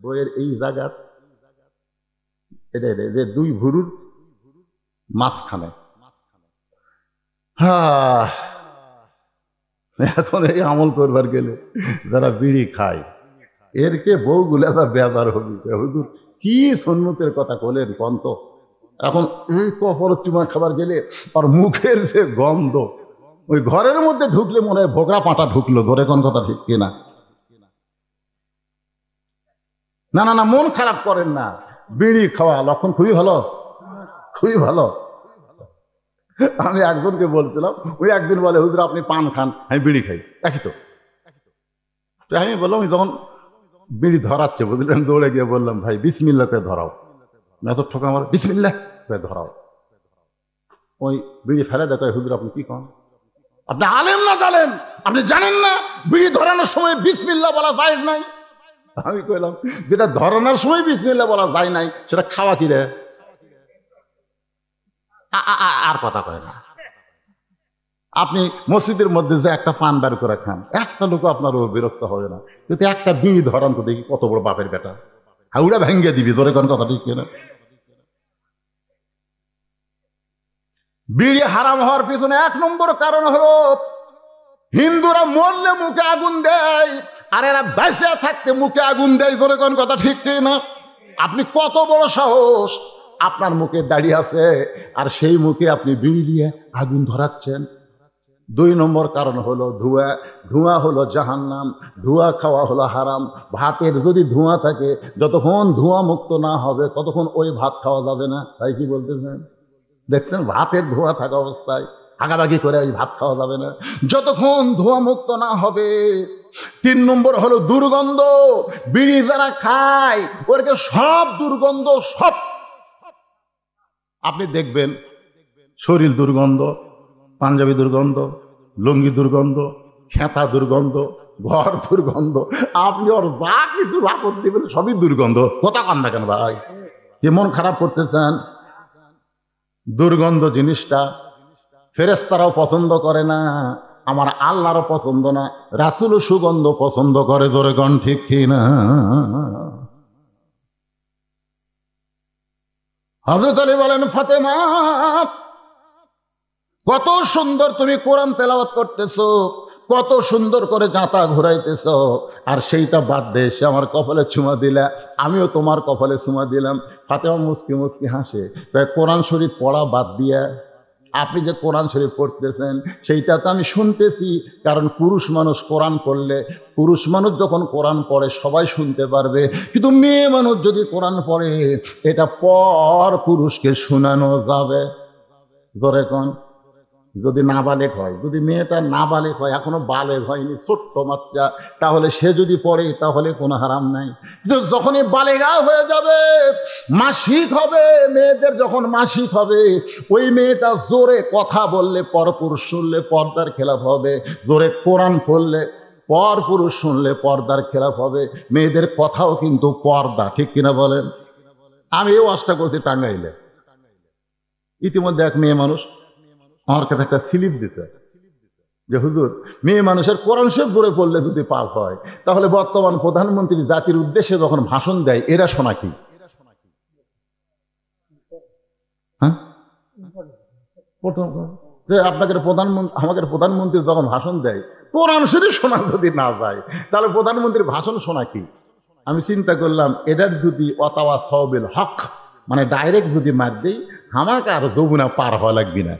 বইয়ের এই জায়গা, এটা যে দুই ভুরুর মাঝখানে। হ্যাঁ, এখন এই আমল করবার গেলে যারা বিড়ি খায় এরকে বউগুলা যা বেজার হবি, হুজুর কি সুন্নতের কথা বলেন কন্ত। এখন এই কপর চুমা খাবার গেলে আর মুখের যে গন্ধ, ওই ঘরের মধ্যে ঢুকলে মনে হয় ভোগড়া পাটা ঢুকলো, ধরে কোন কথা ঠিক কিনা? না না না, মন খারাপ করেন না, বিড়ি খাওয়া লক্ষণ খুবই ভালো, খুবই ভালো। আমি একজনকে বলছিলাম, ওই একদিন বলে হুজুর আপনি পান খান, আমি বিড়ি খাই, একই তো। আমি বললাম, যখন বিড়ি ধরাচ্ছে বুঝলেন, দৌড়ে গিয়ে বললাম ভাই বিসমিল্লাহ করে ধরাও। মেথর ঠোকা আমার, বিসমিল্লাহ করে ধরাও। ওই বিড়ি ফেলে দেখো, হুজুর আপনি কি কন, আপনি আলেম না জানেন, আপনি জানেন না বিড়ি ধরানোর সময় বিসমিল্লাহ বলা যায় নাই? আমি কইলাম যেটা ধরানোর সময় বিসমিল্লাহ বলা যায় নাই সেটা খাওয়া কি রে? আর কথা কয় না। আপনি মসজিদের মধ্যে যে একটা পান বার করে খান, একটা লোক আপনার বিরক্ত হবে না, কিন্তু একটা বিড়ি ধরান তো দেখি কত বড় বাপের বেটা, হাউড়া ভেঙ্গে দিবি, তোরে কোন কথা ঠিক কিনা? বিড়ি হারাম হওয়ার পিছনে এক নম্বর কারণ হলো হিন্দুরা মরলে মুখে আগুন দেয়, আর এরা বেঁচে থাকতে মুখে আগুন দেয়, তোরে কোন কথা ঠিক কিনা? আপনি কত বড় সাহস, আপনার মুখে দাড়ি আছে আর সেই মুখে আপনি বিড়ি দিয়ে আগুন ধরাচ্ছেন। দুই নম্বর কারণ হলো ধোঁয়া। ধোঁয়া হলো জাহান্নাম, ধোঁয়া খাওয়া হলো হারাম। ভাতের যদি ধোঁয়া থাকে, যতক্ষণ ধোঁয়া মুক্ত না হবে ততক্ষণ ওই ভাত খাওয়া যাবে না। তাই কি বলতেছেন? দেখছেন, ভাতের ধোঁয়া থাকা অবস্থায় হাগাবাগি করে ওই ভাত খাওয়া যাবে না, যতক্ষণ ধোঁয়া মুক্ত না হবে। তিন নম্বর হলো দুর্গন্ধ। বিড়ি যারা খায় ওরকে সব দুর্গন্ধ, সব আপনি দেখবেন, শরীর দুর্গন্ধ, পাঞ্জাবি দুর্গন্ধ, লুঙ্গি দুর্গন্ধ, খেতা দুর্গন্ধ, ঘর দুর্গন্ধ, আপনি ওর যা কিছু আপত্তি দিবেন সবই দুর্গন্ধ। কথা কান না কেন ভাই, কেমন খারাপ করতেছেন? দুর্গন্ধ জিনিসটা ফেরেশতারাও পছন্দ করে না, আমার আল্লাহরও পছন্দ না, রাসূলও সুগন্ধ পছন্দ করে, জোরে কোন ঠিক কিনা? হযরত আলী বলেন, ফাতেমা কত সুন্দর তুমি কোরআন তেলাওয়াত করতেছো, কত সুন্দর করে জাঁতা ঘুরাইতেছ, আর সেইটা বাদ দিয়ে এসে আমার কপালে চুমা দিলা, আমিও তোমার কপালে চুমা দিলাম। ফাতেমা মুস্কি মুস্কি হাসে, তাই কোরআন শরীফ পড়া বাদ দিয়া আপনি যে কোরআন শরীফ পড়তেছেন সেইটা তো আমি শুনতেছি, কারণ পুরুষ মানুষ কোরআন পড়লে, পুরুষ মানুষ যখন কোরআন পড়ে সবাই শুনতে পারবে, কিন্তু মেয়ে মানুষ যদি কোরআন পড়ে এটা পর পুরুষকে শোনানো যাবে। ধরে কোন, যদি নাবালেগ হয়, যদি মেয়েটা নাবালেগ হয়, এখনো বালেগ হয়নি, ছোট্ট বাচ্চা, তাহলে সে যদি পড়ে তাহলে কোনো হারাম নাই। কিন্তু যখনই বালেগা হয়ে যাবে, মাসিক হবে, মেয়েদের যখন মাসিক হবে, ওই মেয়েটা জোরে কথা বললে পরপুরুষ শুনলে পর্দার খেলাফ হবে, জোরে কোরআন পড়লে পরপুরুষ শুনলে পর্দার খেলাফ হবে। মেয়েদের কথাও কিন্তু পর্দা, ঠিক কিনা বলেন? আমি এই ওয়াজটা করছি টাঙ্গাইলে, ইতিমধ্যে এক মেয়ে মানুষ আমার কাছে একটা স্লিপ দিতে যে হুজুর, মেয়ে মানুষের কোরআন শরীফ জোরে পড়লে যদি পাপ হয়, তাহলে বর্তমান প্রধানমন্ত্রী জাতির উদ্দেশ্যে যখন ভাষণ দেয় এরা শোনা কি? হ্যাঁ, আপনাদের প্রধানমন্ত্রী, আমাদের প্রধানমন্ত্রী যখন ভাষণ দেয় কোরআন শরীফ শোনা যদি না যায়, তাহলে প্রধানমন্ত্রীর ভাষণ শোনা কি? আমি চিন্তা করলাম, এটার যদি অতাওয়া সওবিল হক, মানে ডাইরেক্ট যদি মার দেই, আমাকে আর যমুনা পার হওয়া লাগবে না।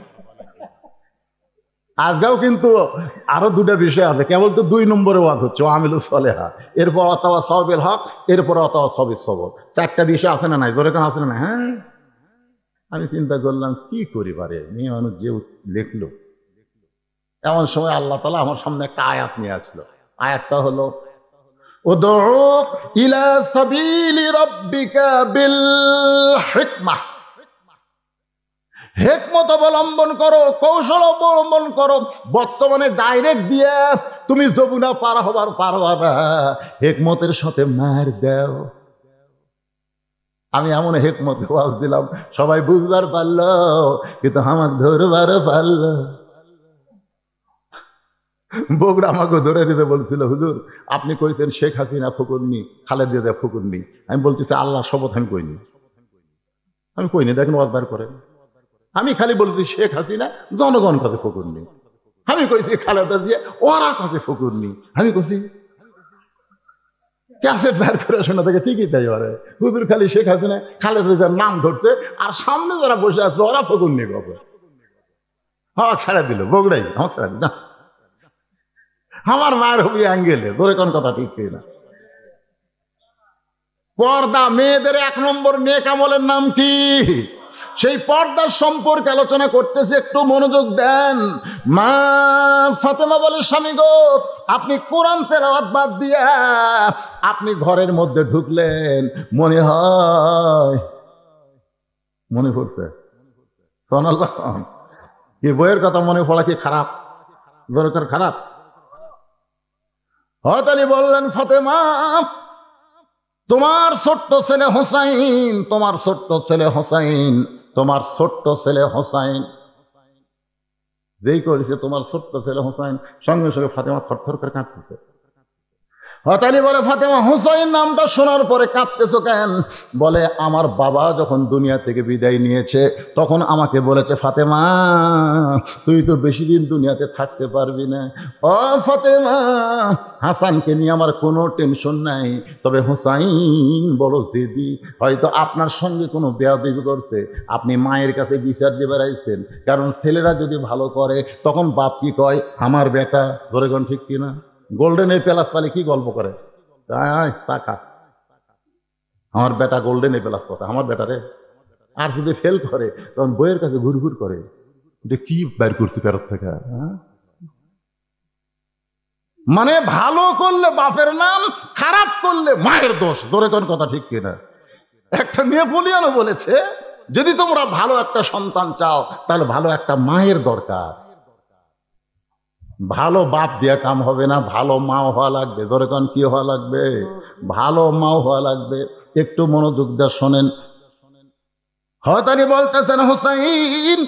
আজকেও কিন্তু আরো দুটা বিষয় আছে, কেবল তো 2 নম্বরে ওয়াজ হচ্ছে আমিলু সলেহা, এরপর অতাওয়া সওবিল হক, এরপর অতাওয়া সবিল সবর, 4টা বিষয় আছে না নাই? জোরে কেন আছে না? হ্যাঁ, আমি চিন্তা করলাম কি করি পারে, মেয়ে মানুষ যে লিখলো। এমন সময় আল্লাহ তাআলা আমার সামনে একটা আয়াত নিয়ে আসলো। আয়াতটা হলো, উদউ ইলা সাবিলি রাব্বিকা বিল হিকমাহ, হিকমত অবলম্বন করো, কৌশল অবলম্বন করো। বর্তমানে ডাইরেক্ট দিয়ে তুমি যমুনা পার হবার পারবা না, হিকমতের সাথে মার দাও। আমি এমন হিকমত ওয়াজ দিলাম, সবাই বুঝবার পারলো, কিন্তু আমার ধরবার পারলো। বগুড়া আমাকে ধরে দিতে বলছিল, হুজুর আপনি কইছেন শেখ হাসিনা ফকুরনি, খালেদা জিয়া ফকুরনি। আমি বলতেছি আল্লাহ শপথ আমি কইনি, আমি কইনি। দেখেন ওয়াজ বার করেন, আমি খালি বলছি শেখ হাসিনা জনগণ কাছে ফকুরনি, আমি কইছি খালেদা জিয়া ওরা কাছে ফকুরনি। আমি কইছি ক্যাসেট বের করে শোনা থেকে ঠিকই তাই ওরে, হুজুর খালি শেখ হাসিনা খালেদা জিয়ার নাম ধরছে, আর সামনে যারা বসে আছে ওরা ফকুরনি কবে। হ্যাঁ ছেড়ে দিল বগুড়াই, আমার ছেড়ে দিল। আমার মায়ের হবি অ্যাঙ্গেলে ধরে কোন কথা ঠিক না। পর্দা মেয়েদের 1 নম্বর নেক আমলের নাম কি? সেই পর্দার সম্পর্কে আলোচনা করতেছে, একটু মনোযোগ দেন। মা ফাতেমা বলে, স্বামী গো আপনি কোরআন তেলাওয়াত বাদ দিয়া আপনি ঘরের মধ্যে ঢুকলেন, মনে হয় মনে পড়ছে সুবহানাল্লাহ, কি বইয়ের কথা মনে পড়া কি খারাপ? দরকার খারাপ? হযরত আলী বললেন, ফাতেমা তোমার ছোট্ট ছেলে হোসাইন, তোমার ছোট্ট ছেলে হোসাইন, তোমার ছোট্ট ছেলে হোসাইন যেই করেছে, তোমার ছোট্ট ছেলে হোসাইন। সঙ্গে সঙ্গে ফাতেমা থরথর করে কাঁপতেছে। হযরত আলী বলে, ফাতেমা হুসাইন নামটা শোনার পরে কাঁপতেছো কেন? বলে, আমার বাবা যখন দুনিয়া থেকে বিদায় নিয়েছে তখন আমাকে বলেছে, ফাতেমা তুই তো বেশি দিন দুনিয়াতে থাকতে পারবি না। ও ফাতেমা, হাসানকে নিয়ে আমার কোনো টেনশন নাই, তবে হুসাইন বড় জেদি, হয়তো আপনার সঙ্গে কোনো বেয়াদবি করছে, আপনি মায়ের কাছে বিচার দিয়ে বেড়াইছেন। কারণ ছেলেরা যদি ভালো করে তখন বাপ কি কয়, আমার বেটা। ধরে কোন ঠিক কিনা? গোল্ডেন এ প্লাস পালে কি গল্প করে, টাকা আমার বেটা গোল্ডেন এ প্লাস কথা, আমার বেটা রে। আর যদি ফেল করে তখন বইয়ের কাছে ঘুরঘুর করে, যে কি বের করছি ফেরত থেকে। মানে ভালো করলে বাপের নাম, খারাপ করলে মায়ের দোষ। ধরে কোন কথা ঠিক কিনা? একটা নেপোলিয়নও বলেছে, যদি তোমরা ভালো একটা সন্তান চাও তাহলে ভালো একটা মায়ের দরকার। ভালো বাপ দিয়ে কাম হবে না, ভালো মাও হওয়া লাগবে। ধরে কোন কি হওয়া লাগবে? ভালো মাও হওয়া লাগবে। একটু মনোযোগ দিয়ে শোনেন। হযরত আলী বলতেছেন, হুসাইন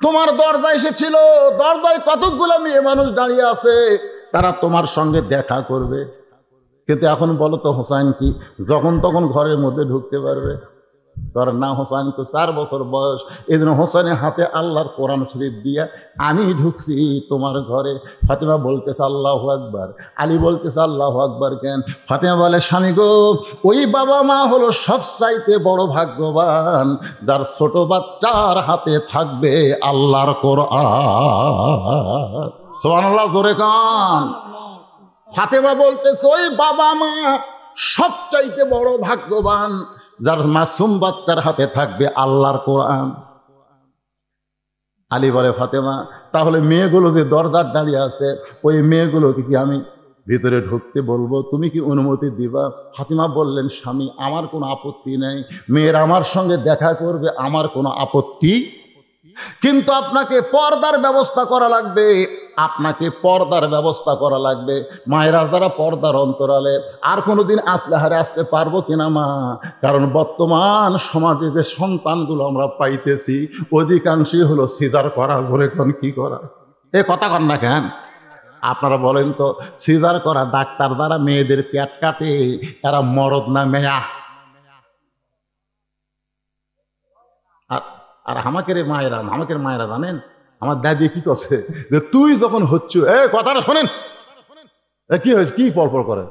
তোমার দরজায় এসেছিল, দরজায় কতগুলো মেয়ে মানুষ দাঁড়িয়ে আছে, তারা তোমার সঙ্গে দেখা করবে, কিন্তু এখন বলো তো হোসাইন কি যখন তখন ঘরের মধ্যে ঢুকতে পারবে? তোর না, হোসাইন তো 4 বছর বয়স, এই জন্য হোসাইনের হাতে আল্লাহর কোরআন শরীফ দিয়া আমি ঢুকছি তোমার ঘরে। ফাতেমা বলতেছে আল্লাহু আকবার, আলী বলতেছে আল্লাহু আকবার। কেন? ফাতেমা বলে, স্বামী গো ওই বাবা মা হলো সবচাইতে বড় ভাগ্যবান যার ছোট বাচ্চার হাতে থাকবে আল্লাহর কোরআন। সুবহানাল্লাহ, জোরে কান। ফাতেমা বলতেছে ওই বাবা মা সবচাইতে বড় ভাগ্যবান যার মাসুম বাচ্চার হাতে থাকবে আল্লাহর কোরআন। আলী বলে, ফাতেমা তাহলে মেয়েগুলো যে দরজার দাঁড়িয়ে আছে, ওই মেয়েগুলোকে কি আমি ভিতরে ঢুকতে বলবো? তুমি কি অনুমতি দিবা? ফাতেমা বললেন, স্বামী আমার কোনো আপত্তি নেই, মেয়ের আমার সঙ্গে দেখা করবে, আমার কোনো আপত্তি, কিন্তু আপনাকে পর্দার ব্যবস্থা করা লাগবে, আপনাকে পর্দার ব্যবস্থা করা লাগবে। মায়েরা যারা পর্দার অন্তরালে, আর কোনোদিন আসলেহারে আসতে পারবো কিনা মা? কারণ বর্তমান সমাজে যে সন্তানগুলো আমরা পাইতেছি অধিকাংশই হলো সিজার করা। ঘরে কোন কি করা? এ কথা কন না কেন? আপনারা বলেন তো, সিজার করা ডাক্তার দ্বারা মেয়েদের পেট কাটে, এরা মরদ না মেয়া? আর আমাকে মায়েরা জানেন আমার দাদি কি করছে, যে তুই যখন হচ্ছু, কথাটা শোনেন, কি হয়েছে, কি পড়পড় করে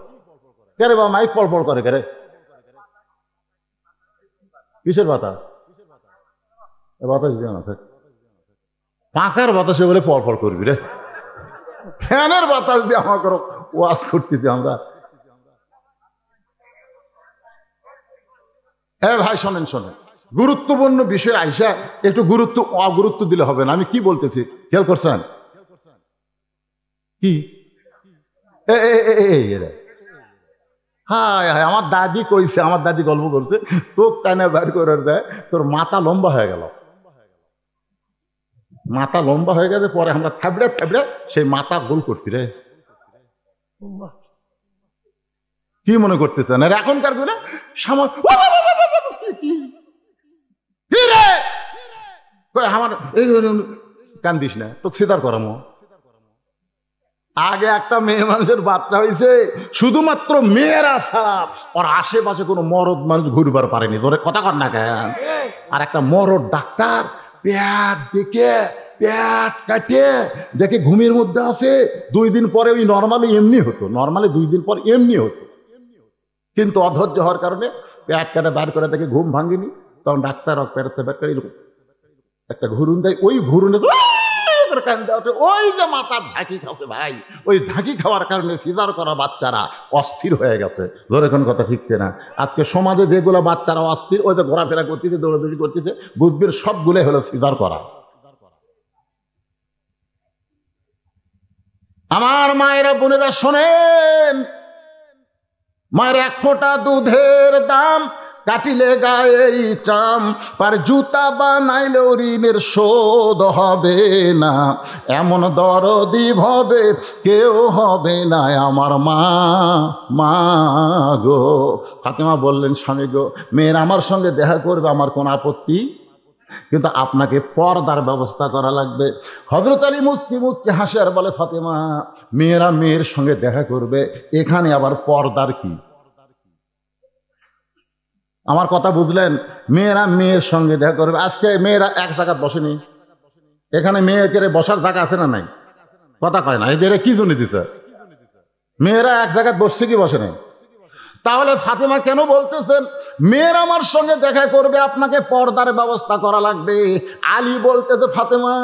কে রে বাবা? মাইক পড়পড় করে কে রে? কিসের বাতাস? বাতাস দিয়ে না, পাখার বাতাসে বলে পড়পড় করবি রে? ফ্যানের বাতাস দিয়ে আমাকে ওয়াজ করতেছি আমরা। ভাই শোনেন, গুরুত্বপূর্ণ বিষয় আইসা একটু অগুরুত্ব দিলে হবে না। আমি কি বলতেছি খেয়াল করছেন? কি হায় হায়, আমার দাদি কইছে, আমার দাদি গল্প করছে, তোর টানে বের করে দেয়, তোর মাথা লম্বা হয়ে গেল, মাথা লম্বা হয়ে গেছে, পরে আমরা থাবড়ে থাবড়ে সেই মাথা গোল করছি রে। কি মনে করতেছেন? আর এখনকার করে আমার কান্দিস না, তো সিদার করামো। আগে একটা মেয়ে মানুষের বাচ্চা হয়েছে, শুধুমাত্র মেয়েরা ছাড়া ওর আশেপাশে কোনো মরদ মানুষ ঘুরবার পারেনি। ধরে কথা কর না কেন? আর একটা মরদ ডাক্তার পেট দেখে পেট কাটে দেখে ঘুমের মধ্যে আছে, 2 দিন পরে ওই নর্মালি এমনি হতো, নর্মালি 2 দিন পর এমনি হতো, কিন্তু অধৈর্য হওয়ার কারণে পেট কাটে বার করে দেখে ঘুম ভাঙেনি। তখন ডাক্তার পেটে বের করে একটা ঘুরুন দেয়, ওই ঘুরুনে ওই যে মাথার ঝাঁকি খাচ্ছে ভাই, ওই ঝাঁকি খাওয়ার কারণে সিজার করা বাচ্চারা অস্থির হয়ে গেছে। ধরে কোন কথা ঠিক না? আজকে সমাজে যেগুলো বাচ্চারা অস্থির, ওই যে ঘোরাফেরা করতেছে, দৌড়াদৌড়ি করতেছে, বুঝবির সবগুলো হলো সিজার করা। আমার মায়েরা বোনেরা শোনেন, মায়ের 1 ফোঁটা দুধের দাম কাটিলে গায়েরই চাম, পার জুতা বানাইলেও ঋণের শোধ হবে না, এমন দরদি হবে কেউ হবে না আমার মা। মা গো, ফাতেমা বললেন, স্বামী গো, মেয়ের আমার সঙ্গে দেখা করবে, আমার কোন আপত্তি, কিন্তু আপনাকে পর্দার ব্যবস্থা করা লাগবে। হযরত আলী মুচকি মুচকি হাসে আর বলে, ফাতেমা, মেয়েরা মেয়ের সঙ্গে দেখা করবে, এখানে আবার পর্দার কি? আমার কথা বুঝলেন? মেয়েরা মেয়ের সঙ্গে দেখা করবে। আজকে মেয়েরা এক জায়গায় বসেনি, এখানে মেয়েকে বসার জায়গা আছে না নাই? কথা কয় না, এদের কি জন্য দিছে? মেয়েরা এক জায়গায় বসছে কি বসে নাই? তাহলে ফাতেমা কেন বলতেছেন মেয়েরা আমার সঙ্গে দেখা করবে, আপনাকে পর্দার ব্যবস্থা করা লাগবে? আলী বলতেছে, ফাতেমা,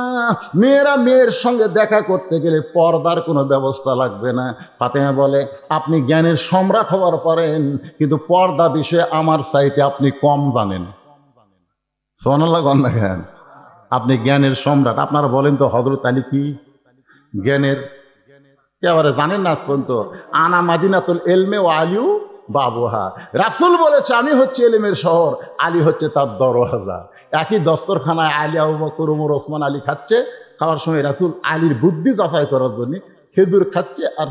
মেয়েরা মেয়ের সঙ্গে দেখা করতে গেলে পর্দার কোনো ব্যবস্থা লাগবে না। ফাতেমা বলে, আপনি জ্ঞানের সম্রাট হওয়ার পারেন, কিন্তু পর্দা বিষয়ে আমার চাইতে আপনি কম জানেন। সুবহানাল্লাহ গণ দেখেন, আপনি জ্ঞানের সম্রাট। আপনারা বলেন তো হযরত আলী কি জ্ঞানের একেবারে জানেন না? পর্যন্ত আনা মাদিনাতুল ইলমে ও আলিউ বাবুহা, রাসূল বলেছে আমি হচ্ছে ইলমের শহর, আলী হচ্ছে তার দরওয়াজা। একই দস্তরখানায় আলী, আবু বকর, ওমর, ওসমান আলী খাচ্ছে, খাওয়ার সময় রাসূল আলীর বুদ্ধি যাচাই করার জন্য খেজুর খাচ্ছে আর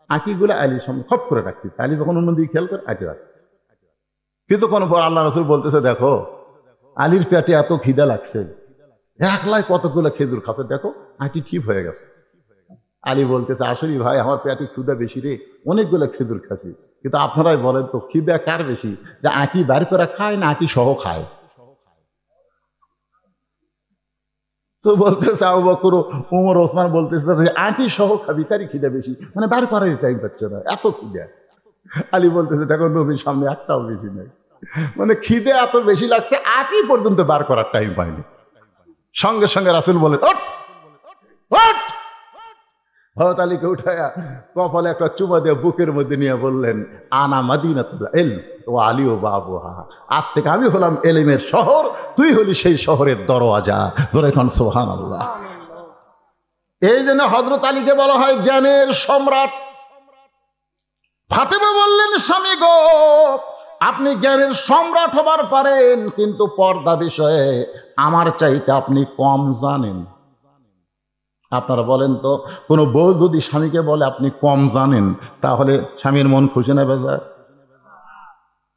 আঁকিগুলো আলীর সামনে খপ করে রাখছে। আলী যখন অন্যদিকে খেয়াল করে আঁকি রাখছে, কিন্তু কোনো পর আল্লাহ রাসূল বলতেছে, দেখো আলীর পেটে এত খিদা লাগছে, একলাই কতগুলো খেজুর খাচ্ছে, দেখো আঁকি ঠিক হয়ে গেছে। আলী বলতেছে, আসলে ভাই আমার পেটে ক্ষুদা বেশি রে, অনেকগুলো খেজুর খাচ্ছি, কিন্তু আপনারাই বলেন তো খিদা কার বেশি, যে আঁকি বার করে খায় না আঁকি সহ খায়? তো বলতেছে আবু বকর, ওমর, ওসমান বলতেছে আঁকি সহ খাবি, তারই খিদা বেশি, মানে বার করার টাইম পাচ্ছে না, এত খিদা। আলী বলতেছে, দেখো নবীর সামনে একটাও বেশি নেই, মানে খিদে এত বেশি লাগছে আঁকি পর্যন্ত বার করার টাইম পায়নি। সঙ্গে সঙ্গে রাসূল বলেন, ওঠ ওঠ। হযরত আলীকে উঠায়া কপালে একটা চুমা দিয়ে বুকের মধ্যে নিয়ে বললেন, আনা মাদিনাতুল ইলম ওয়া আলী ও বাবুহা, আজ থেকে আমি হলাম ইলমের শহর, তুই হলি সেই শহরের দরওয়াজা। ধরে এখন সুবহানাল্লাহ। এই জন্য হযরত আলীকে বলা হয় জ্ঞানের সম্রাট। ফাতেমা বললেন, স্বামী গো, আপনি জ্ঞানের সম্রাট হবার পারেন, কিন্তু পর্দা বিষয়ে আমার চাইতে আপনি কম জানেন। আপনারা বলেন তো, কোনো বউ যদি স্বামীকে বলে আপনি কম জানেন, তাহলে স্বামীর মন খুশি না বেজার?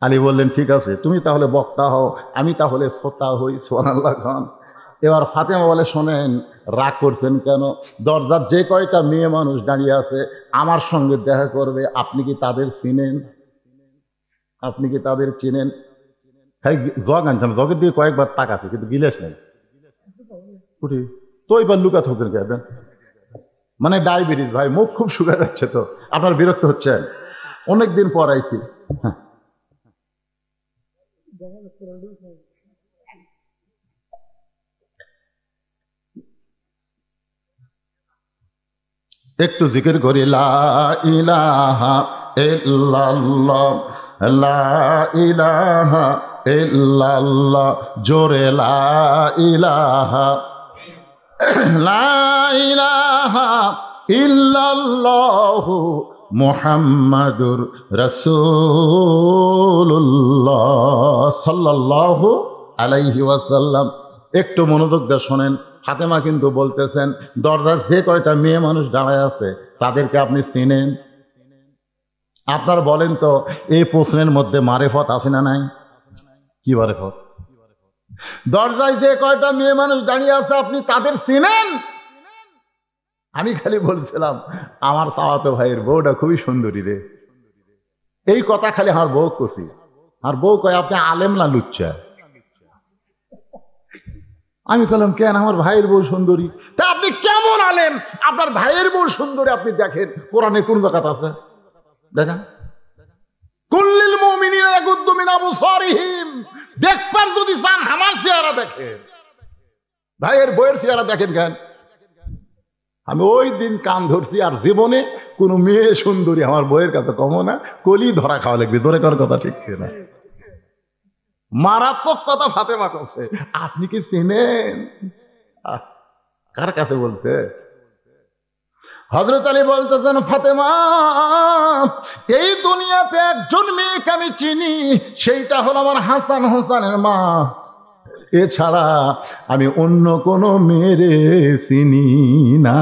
আলী বললেন, ঠিক আছে, তুমি তাহলে বক্তা হও, আমি তাহলে শ্রোতা হই। সুবহানাল্লাহ খান। এবার ফাতেমা বলে, শোনেন, রাগ করছেন কেন? দরজার যে কয়টা মেয়ে মানুষ দাঁড়িয়ে আছে আমার সঙ্গে দেখা করবে, আপনি কি তাদের চিনেন? আপনি কি তাদের চিনেন? হ্যাঁ, জগ আনছেন, জগের দিকে কয়েকবার তাকাছে, কিন্তু গিলেস নেই। উঠি তো এবার লুকা থাকেন কেন? মানে ডায়াবেটিস ভাই, মুখ খুব শুকিয়ে যাচ্ছে, তো আপনার বিরক্ত হচ্ছেন? অনেকদিন পর আইছি। হ্যাঁ, একটু জিকির করি, লা ইলাহা ইল্লাল্লাহ, লা ইলাহা ইল্লাল্লাহ, জোরে লা ইলাহা, লা ইলাহা ইল্লাল্লাহু মুহাম্মাদুর রাসূলুল্লাহ সাল্লাল্লাহু আলাইহি ওয়াসাল্লাম। একটু মনোযোগ দিয়ে শোনেন, ফাতেমা কিন্তু বলতেছেন, দরজার যে কয়টা মেয়ে মানুষ দাঁড়ায় আছে তাদেরকে আপনি চিনেন? আপনার বলেন তো, এই প্রশ্নের মধ্যে মারেফত আছে না নাই? কি মারেফত? দরজায় যে কয়টা মেয়ে মানুষ দাঁড়িয়ে আছে আপনি তাদের চিনেন? আমি খালি বলছিলাম আমার চাওয়াতো ভাইয়ের বউটা খুবই সুন্দরী রে, এই কথা খালি আমার বউ কছি। আর বউ কয় আপনি আলেম না লুচ্চা? আমি বললাম কেন, আমার ভাইয়ের বউ সুন্দরী। তা আপনি কেমন আলেম, আপনার ভাইয়ের বউ সুন্দরী আপনি দেখেন কোরআনে কোন জায়গাতে আছে দেখেন? কুল্লিল মুমিনিনা ইয়াগুদ্দু মিন আবসারিহিম, দেখবার যদি চান আমার চেহারা দেখেন, ভাইয়ের বউয়ের চেহারা দেখেন কেন? আমি ওই দিন কান ধরছি, আর জীবনে কোন মেয়ে সুন্দরী আমার বউয়ের কাছে কমো না, কলি ধরা খাওয়া লাগবে। জোরে কর কথা ঠিক না? মারাত্মক কথা ফাতেমা করছে। আপনি কি চিনেন? কার কাছে বলছে? হযরত আলী বলতেছেন ফাতেমা, এই দুনিয়াতে একজন মেয়েকে আমি চিনি, সেইটা হলো আমার হাসান হোসেনের মা, এছাড়া আমি অন্য কোন মেয়েরে চিনি না।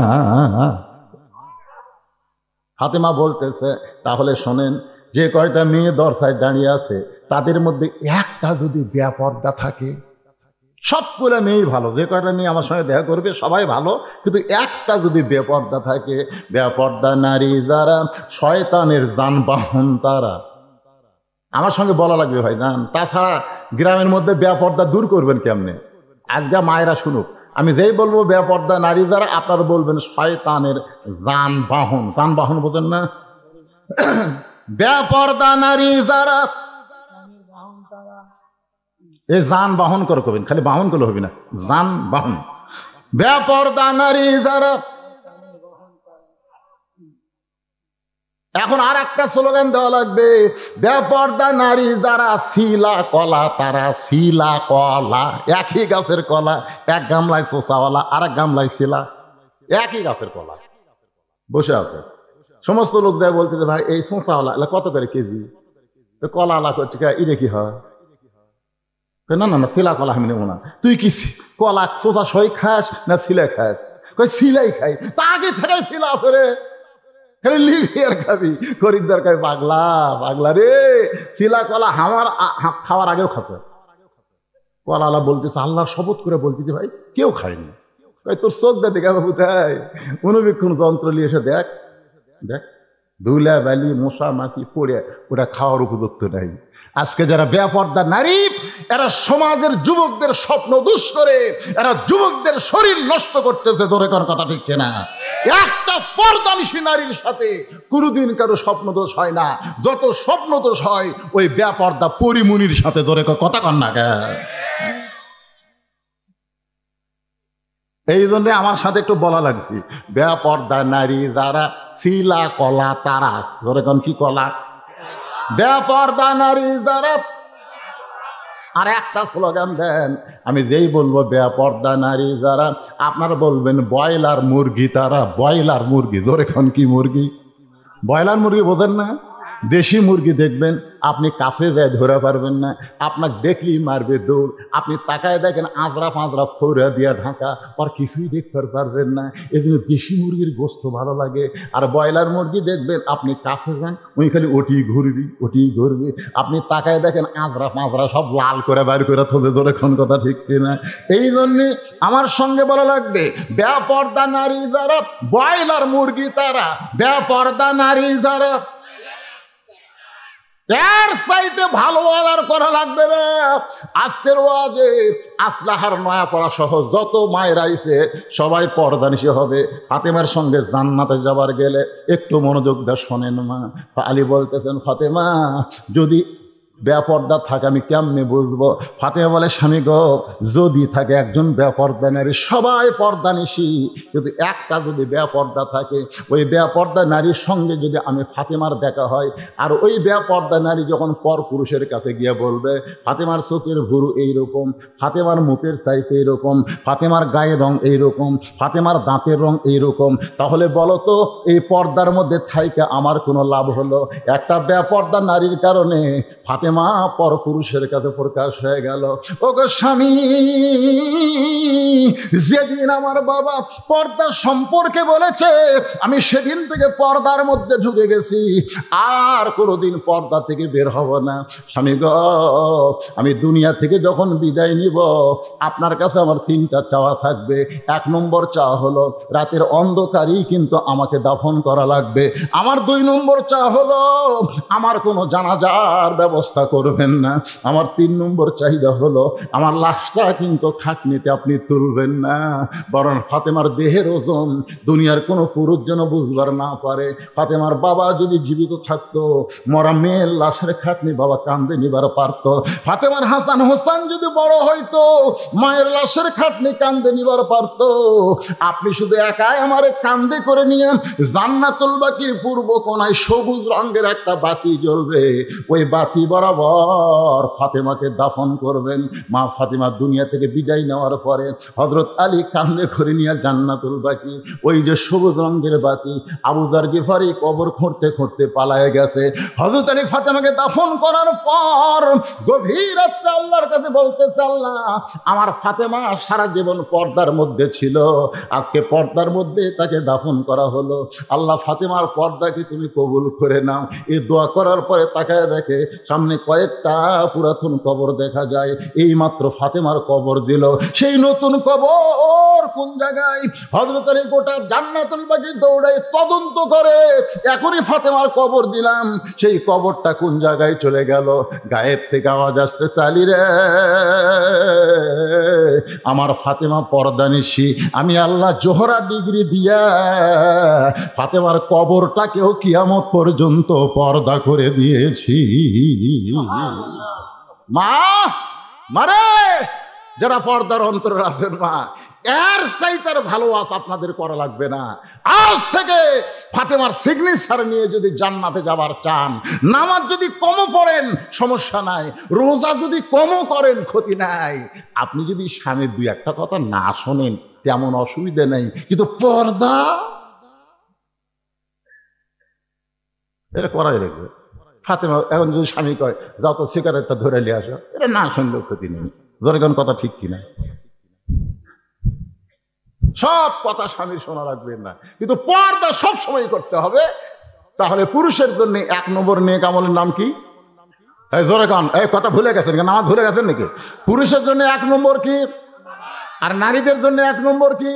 ফাতেমা বলতেছে তাহলে শোনেন, যে কয়টা মেয়ে দরজায় দাঁড়িয়ে আছে তাদের মধ্যে একটা যদি বেপরদা থাকে, সবগুলো মেয়েই ভালো, যে কয়টা মেয়ে আমার সঙ্গে দেখা করবে সবাই ভালো, কিন্তু একটা যদি বেপরদা থাকে, বেপরদা নারী যারা শয়তানের যানবাহন তারা। আমার সঙ্গে বলা লাগবে ভাই জান, তাছাড়া গ্রামের মধ্যে বেপরদা দূর করবেন কেমনে? আজকে মায়েরা শুনুক, আমি যেই বলবো বেপরদা নারী যারা, আপনারা বলবেন শয়তানের যানবাহন। যানবাহন বোঝেন না? বেপরদা নারী যারা, এই যানবাহন করে কবেন, খালি বাহন করলে হবে না, যানবাহন। বেপরদা নারী যারা। এখন আর একটা স্লোগান দেওয়া লাগবে, বেপরদা নারী যারা শিলা কলা তারা, শিলা কলা একই গাছের কলা, এক গামলায় চোষাওয়ালা আর এক গামলায় শিলা, একই গাছের কলা বসে আছে। সমস্ত লোক দেয় বলতে ভাই এই চোষাওয়ালা কত করে কেজি, তো কলা আলা করছে ইরে কি হয়? না না না, শিলা কলা আমি নেবো না। তুই কি কলা চোষা সই খাস না শিলা খাস? কই শিলাই খাই। তা আগে থেকে শিলা আছে রে, লিভিয়ার খাবি। খরিদ্দার খাই পাগলা পাগলা রে, শিলা কলা আমার খাওয়ার আগেও খাতে। কলালা বলতেছে আল্লাহর শপথ করে বলতেছে ভাই কেউ খায়নি। তোর চোখ দে দেখা বাবু, তাই অনুবীক্ষণ যন্ত্র নিয়ে এসে দেখ দেখ, ধুলা বালি মশা মাছি পড়ে ওটা খাওয়ার উপযুক্ত নাই। আজকে যারা বেপরদা নারী, এরা সমাজের যুবকদের স্বপ্ন দুষ করে, এরা যুবকদের শরীর নষ্ট করতেছে। জোরে কর কথা ঠিক কিনা? একটা পর্দানিশী নারীর সাথে কোনোদিন কারো স্বপ্ন দোষ হয় না, যত স্বপ্ন দোষ হয় ওই বেপরদা পরিমুনির সাথে। জোরে কর কথা কর না কেন? এই জন্য আমার সাথে একটু বলা লাগছে, বেপরদা নারী যারা শিলা কলা তারা। জোরে কন কি কলা? বেপরদা নারী যারা। আর একটা স্লোগান দেন, আমি যেই বলবো বেপরদা নারী যারা, আপনারা বলবেন ব্রয়লার মুরগি তারা। ব্রয়লার মুরগি, জোরে কন কি মুরগি? ব্রয়লার মুরগি বোঝেন না? দেশি মুরগি দেখবেন আপনি কাছে যায় ধরে পারবেন না, আপনাকে দেখলেই মারবে দৌড়। আপনি তাকায় দেখেন আজরা পাঁজরা ফোরা দিয়া ঢাকা, আর কিছুই দেখতে পারবেন না। এই জন্য দেশি মুরগির গোস্ত ভালো লাগে। আর ব্রয়লার মুরগি দেখবেন আপনি কাছে যান, ওই খালি ওটি ঘুরবি ওটি ঘুরবি। আপনি তাকায় দেখেন আজরা পাঁজরা সব লাল করে বাইর করে থলে। ধরে কোন কথা ঠিক কিনা? এই জন্যে আমার সঙ্গে বলা লাগবে, বেপরদা নারী যারা ব্রয়লার মুরগি তারা। বেপরদা নারী যারা, এর চাইতে ভালো অর্ডার করা লাগবে না। আজকের ওয়াজে আসলাহার নয়া পড়া সহ যত মায়ের আইছে সবাই পর্দানিশী হবে। ফাতেমার সঙ্গে জান্নাতে যাবার গেলে একটু মনোযোগ দিয়ে শোনেন মা। আলী বলতেছেন ফাতেমা যদি বেপরদা থাকে আমি কেমনে বুঝবো? ফাতেমা বলে স্বামী গো, যদি থাকে একজন বেপরদা নারী, সবাই পর্দানিশী, যদি একটা যদি বেপরদা থাকে, ওই বেপরদা নারীর সঙ্গে যদি আমি ফাতেমার দেখা হয়, আর ওই বেপরদা নারী যখন পর পুরুষের কাছে গিয়ে বলবে ফাতেমার চোখের ভুরু এইরকম, ফাতেমার মুখের সাইজ এইরকম, ফাতেমার গায়ের রং এইরকম, ফাতেমার দাঁতের রং এইরকম, তাহলে বলো তো এই পর্দার মধ্যে থাইকে আমার কোনো লাভ হলো? একটা বেপরদা নারীর কারণে ফাতেমা ফাতেমা পরপুরুষের কাছে প্রকাশ হয়ে গেল। ওগো স্বামী, যেদিন আমার বাবা পর্দার সম্পর্কে বলেছে আমি সেদিন থেকে পর্দার মধ্যে ঢুকে গেছি, আর কোনোদিন পর্দা থেকে বের হব না। স্বামী গো, আমি দুনিয়া থেকে যখন বিদায় নিব আপনার কাছে আমার তিনটা চাওয়া থাকবে। এক নম্বর চাওয়া হলো রাতের অন্ধকারই কিন্তু আমাকে দাফন করা লাগবে। আমার 2 নম্বর চাওয়া হলো আমার কোনো জানাজার ব্যবস্থা করবেন না। আমার 3 নম্বর চাহিদা হলো আমার লাশটা কিন্তু খাটনিতে আপনি তুলবেন না, বরং ফাতেমার দেহের ওজন দুনিয়ার কোনো পুরুষ যেন বুঝবার না পারে। ফাতেমার বাবা যদি জীবিত থাকতো, মরা মেয়ের লাশের খাটনি বাবা কান্দে নিবার পারত। ফাতেমার হাসান হোসেন যদি বড় হইতো, মায়ের লাশের খাটনি কান্দে নিবার পারত। আপনি শুধু একাই আমারে কান্দে করে নিয়ে জান্নাতুল বাকির পূর্ব কোণায় সবুজ রঙের একটা বাতি জ্বলবে, ওই বাতি বরাবর ফাতেমাকে দাফন করবেন। মা ফাতেমা দুনিয়া থেকে বিদায় নেওয়ার পরে হযরত আলী কান্দে করে নিয়ে জান্নাতুল বাকি, ওই যে সবুজ রঙের বাতি, আবু যার গিফারি কবর খুঁড়তে খুঁড়তে পালায়ে গেছে। হযরত আলী ফাতেমাকে দাফন করার পর গভীর রাত্রে আল্লাহর কাছে বলতেছে, আল্লাহ, আমার ফাতেমা সারা জীবন পর্দার মধ্যে ছিল, আজকে পর্দার মধ্যে তাকে দাফন করা হলো। আল্লাহ, ফাতেমার পর্দাকে তুমি কবুল করে নাও। এই দোয়া করার পরে তাকায় দেখে সামনে কয়েকটা পুরাতন কবর দেখা যায়। এই মাত্র ফাতেমার কবর দিল। সেই নতুন কবর কোন জায়গায়? হযরত আলী গোটা জান্নাতুল বাকি দৌড়ায় তদন্ত করে, এখনই ফাতেমার কবর দিলাম, সেই কবরটা কোন জায়গায় চলে গেল? গায়েব থেকে আওয়াজ আসতে, আলী রে, আমার ফাতেমা পর্দানিশী, আমি আল্লাহ জোহরা ডিগ্রি দিয়া ফাতেমার কবরটাকেও কিয়ামত পর্যন্ত পর্দা করে দিয়েছি। মা, মারে, যারা পর্দার অন্তরে আছেন মা, এর চাইতে ভালো আজ আপনাদের করা লাগবে না। আজ থেকে ফাতেমার সিগনেচার নিয়ে যদি জান্নাতে যাবার চান, নামাজ যদি কমও পড়েন সমস্যা নাই, রোজা যদি কমও করেন ক্ষতি নাই, আপনি যদি স্বামীর 2-1 কথা না শোনেন তেমন অসুবিধা নেই, কিন্তু পর্দা এটা করাই লাগবে। ফাতেমা এখন যদি স্বামী কয় যাও তো সিগারেটটা ধরে নিয়ে আসো, এটা না শুনলেও ক্ষতি নেই। ধরে কোন কথা ঠিক কিনা? সব কথা স্বামী শোনা রাখবেন না, কিন্তু পর্দা সব সময় করতে হবে। তাহলে পুরুষের জন্য 1 নম্বর নেক আমলের নাম কি? জোরে কান, এই কথা ভুলে গেছেন, নামাজ ভুলে গেছেন নাকি? পুরুষের জন্য 1 নম্বর কি, আর নারীদের জন্য 1 নম্বর কি?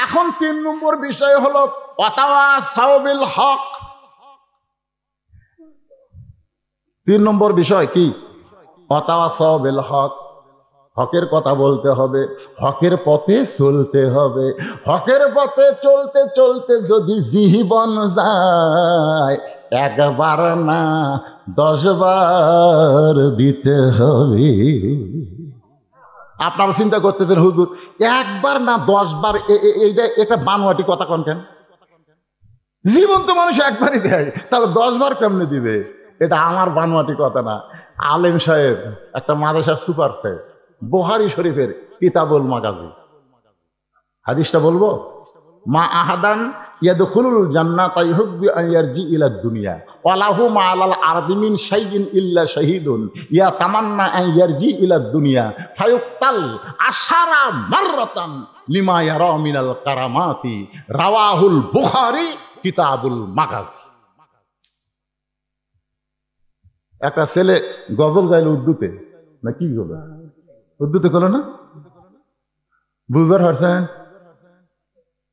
এখন 3 নম্বর বিষয় হলো ওয়াতাওয়াসাউ বিল হক। 3 নম্বর বিষয় কি? ওয়াতাওয়াসাউ বিল হক। হকের কথা বলতে হবে, হকের পথে চলতে হবে। হকের পথে চলতে চলতে যদি জীবন যায়, 1 বার না 10 বার দিতে হবে। আপনারা চিন্তা করতেছেন হুজুর 1 বার না 10 বার, এটা বানোয়াটি কথা কোন কেন? জীবন তো মানুষ একবারই দেয়, তাহলে 10 বার কেমনে দিবে? এটা আমার বানোয়াটি কথা না। আলেম সাহেব, একটা মাদ্রাসার সুপার সাহেব, বুখারী শরীফের কিতাবুল মাগাজি হাদিসটা বলবো, মা আহাদান ইয়াদখুলুল জান্নাতা ইহুব্বু আন ইয়ারজি ইলা দুনিয়া ওয়া লাহু মা আলাল আরদি মিন শাইইন ইল্লা শাহীদুন ইয়াতামান্না আন ইয়ারজি ইলা দুনিয়া ফায়ুক্তাল আশারা মাররাতান লিমা ইয়ারা মিনাল কারামাতি। রাওয়াহুল বুখারী কিতাবুল মাগাজি। একটা ছেলে গজল গাইল উর্দুতে, না কি বলে উর্দুতে করলো না, বুঝতে পারছেন?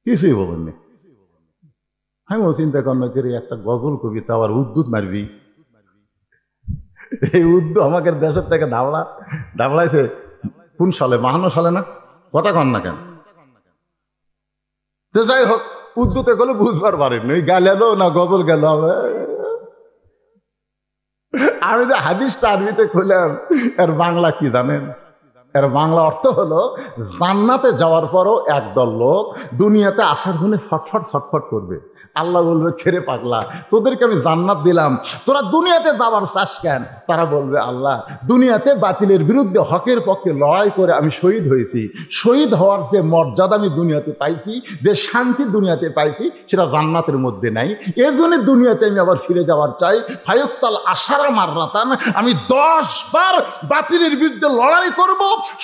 কিছুই বলেননি। আমি চিন্তা করলাম করি একটা গজল কবিতা আবার উর্দুত মারবি, এই উর্দু আমাকে দেশের থেকে দাবড়াইছে কোন সালে? 52 সালে না? কথা কন না কেন? তো যাই হোক, উর্দুতে গেলে বুঝবার পারেন ওই গালেলো না গজল গেল। আমি যে হাদিসটা আরবিতে খুললাম, এর বাংলা কি জানেন? এর বাংলা অর্থ হলো জান্নাতে যাওয়ার পরও একদল লোক দুনিয়াতে আসার জন্য ছটফট ছটফট করবে, আল্লাহ বলবে, খেরে পাগলা, তোদেরকে আমি জান্নাত দিলাম, তোরা দুনিয়াতে যাবার চাস কেন? তারা বলবে, আল্লাহ দুনিয়াতে বাতিলের বিরুদ্ধে হকের পক্ষে লড়াই করে আমি শহীদ হয়েছি, শহীদ হওয়ার যে মর্যাদা আমি দুনিয়াতে পাইছি, যে শান্তি দুনিয়াতে পাইছি, সেটা জান্নাতের মধ্যে নাই। এজন্য দুনিয়াতে আমি আবার ফিরে যাওয়ার চাই। ফায়ুক্তাল আশারা মাররাতান, আমি 10 বার বাতিলের বিরুদ্ধে লড়াই করব,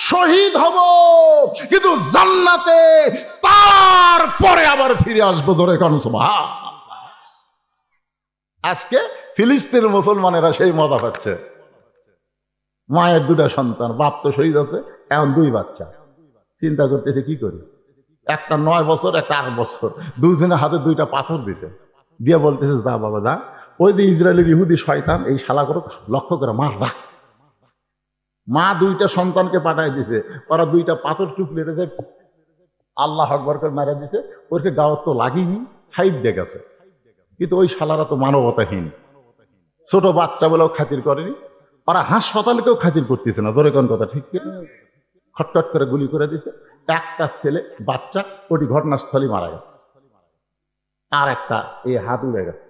শহীদ হব, কিন্তু জান্নাতে তারপরে আবার ফিরে আসবো। ধরে কারণ আজকে ফিলিস্তিনের মুসলমানেরা সেই মজা পাচ্ছে। মায়ের 2টা সন্তান, বাপ তো শহীদ আছে, এখন 2 বাচ্চা। চিন্তা করতেছে কি করি, একটা 9 বছর, একটা 8 বছর, দুজনের হাতে 2টা পাথর দিছে, দিয়ে বলতেছে, যা বাবা যা, ওই যে ইসরায়েলের ইহুদি শয়তান এই শালা করে লক্ষ্য করে মার, যা। মা 2টা সন্তানকে পাঠাই দিছে, ওরা 2টা পাথর চুপ লেটে যায়, আল্লাহ আকবার করে মারা দিছে। ওকে গাওয়ার তো লাগেনি, সাইড দিয়ে গেছে। কিন্তু ওই শালারা তো মানবতাহীন, ছোট বাচ্চা বলেও খাতির করেনি, ওরা হাসপাতালকেও খাতির করতেছে না। ধরে কোন কথা ঠিক কি? খটখট করে গুলি করে দিছে। একটা ছেলে বাচ্চা ওটি ঘটনাস্থলে মারা গেছে, আর একটা এই হাত উড়ে গেছে।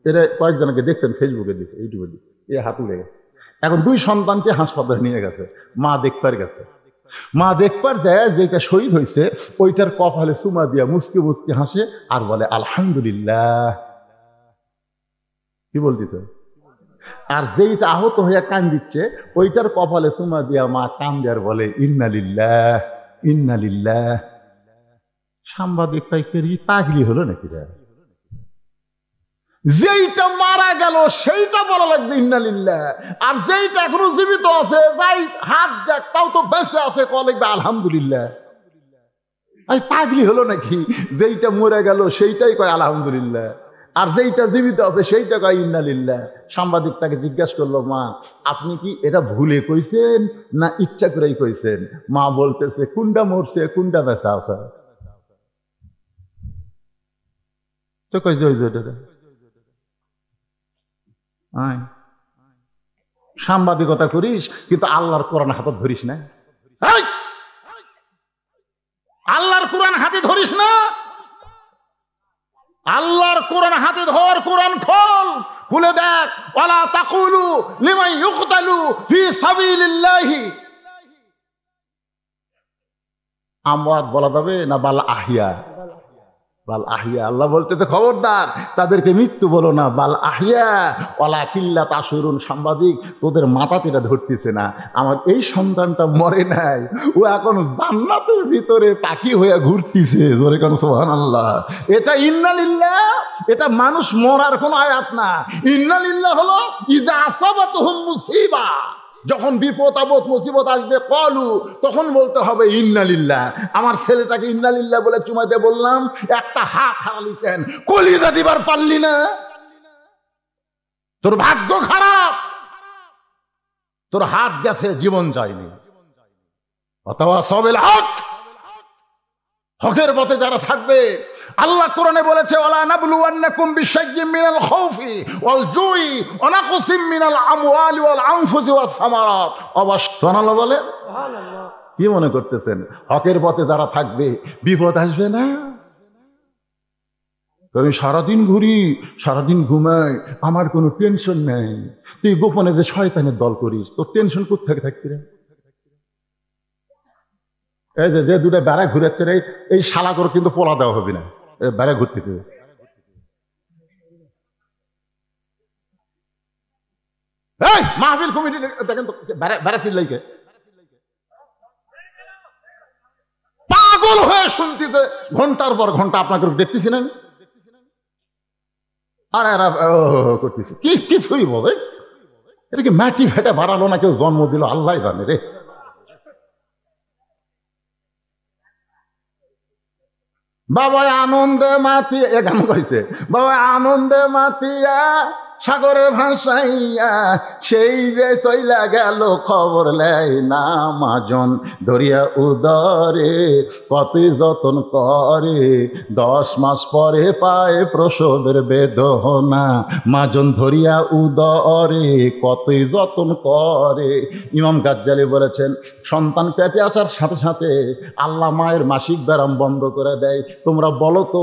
এটা কয়েকজনকে দেখতেন ফেসবুকে দিচ্ছে, ইউটিউবে দিচ্ছে, এই হাত উড়ে গেছে। এখন 2 সন্তানকে হাসপাতালে নিয়ে গেছে, মা দেখবার গেছে। মা দেখবার যায় যেটা শহীদ হয়েছে ওইটার কপালে চুমা দিয়া মুসকি মুসকি হাসে আর বলে আলহামদুলিল্লাহ। কি বলতেছে? আর যেইটা আহত হইয়া কান দিচ্ছে ওইটার কপালে চুমা দিয়া মা কান দেয়ার বলে ইন্নালিল্লাহ ইন্নালিল্লাহ। সাংবাদিক পাইকারি পাগলি হলো নাকি রে? যেইটা মারা গেল সেইটা বলা লাগবে ইন্নালিল্লাহ, আর যেইটা এখনো জীবিত আছে, যাই হাত দেখ তাও তো বেঁচে আছে, কল লিখবে আলহামদুলিল্লাহ। এই পাগলি হলো নাকি? যেইটা মরে গেল সেইটাই কয় আলহামদুলিল্লাহ, আর যেইটা জীবিত আছে সেইটা কয় ইন্নালিল্লাহ। সাংবাদিক তাকে জিজ্ঞাসা করলো, মা আপনি কি এটা ভুলে কইছেন না ইচ্ছা করেই কইছেন? মা বলতেছে, কোনটা মরছে কোনটা বেঁচে আছে। তো কইছে ওই যে সাংবাদিকতা করিস কিন্তু আল্লাহর কোরআন হাতে ধরিস না। আল্লাহর কোরআন হাতে ধরিস না। আল্লাহর কোরআন হাতে ধর, কোরআন খোল, খুলে দেখ। ওয়ালা তাকুলু লিমান ইউকতালু ফি সাবিলিল্লাহি। আমওয়াত বলা যাবে না বাল আহিয়া? বাল আহিয়া। আল্লাহ বলতে তো খবরদার তাদেরকে মৃত্যু বলো না, বাল আহিয়া ওয়ালা কিল্লা তাশুরুন। সাংবাদিক তোদের মাথাতে এটা ধরতেছে না, আমার এই সন্তানটা মরে নাই, ও এখন জান্নাতের ভিতরে পাখি হয়ে ঘুরতেছে। জোরে কোন সুবহানাল্লাহ। এটা ইন্নালিল্লাহ, এটা মানুষ মরার কোন আয়াত না। ইন্নালিল্লাহ হলো ইজা আসাবাতুহুম মুসিবা, যখন বিপদ আপদ মুসিবত আসবে কলু, তখন বলতে হবে ইন্নালিল্লাহ। আমার ছেলেটাকে ইন্নালিল্লাহ বলে চুমাইতে বললাম, একটা হাত হারালি কেন? কলিজা দিবার পারলি না? তোর ভাগ্য খারাপ, তোর হাত গেছে, জীবন যায়নি। অথবা সবেল হক, হকের পথে যারা থাকবে। আল্লাহ কোরআনে বলেছে, ওয়ালা নাবলুওয়ান্নাকুম বিশাইয়্যিম মিনাল খাউফি ওয়াল জুই ওয়া নাকসিম মিনাল আমওয়ালি ওয়াল আনফুসি ওয়াস সামারাত। সুবহানাল্লাহ বলে। সুবহানাল্লাহ। কি মনে করতেছেন হকের পথে যারা থাকবে বিপদ আসবে না? আমি সারাদিন ঘুরি, সারাদিন ঘুমাই, আমার কোনো টেনশন নেই। তুই গোপনে যে শয়তানের দল করিস, তোর টেনশন কোত্থেকে থাকতে রে? এই যে 2টা বেড়া ঘুরেছে রে, এই শালা করে কিন্তু পোলা দেওয়া হবে না, বেড়া ঘুরতেছে। এই মাহফিল কমিটি দেখেন তো বেড়া চিল্লাইকে পাগল হয়ে শুনতেছে ঘন্টার পর ঘন্টা। আপনাকে দেখতেছি না? আর এরা করতেছে কিছুই বলে। এটা কি মাটি ফেটে বাড়ালো না কেউ জন্ম দিল? আল্লাহ জানে রে। বাবা আনন্দে মাতি, এ গান গাইছে, বাবা আনন্দে মাতিয়া সাগরে ভাসাইয়া সেই যে চইলা গেল খবর লেয় না মাজন ধরিয়া উদরে কতই যতন করে 10 মাস পরে পায় প্রসবের বেদনা মাজন ধরিয়া উদরে কতই যতন করে। ইমাম গাজ্জালী বলেছেন সন্তান পেটে আসার সাথে সাথে আল্লাহ মায়ের মাসিক ব্যায়াম বন্ধ করে দেয়। তোমরা বলো তো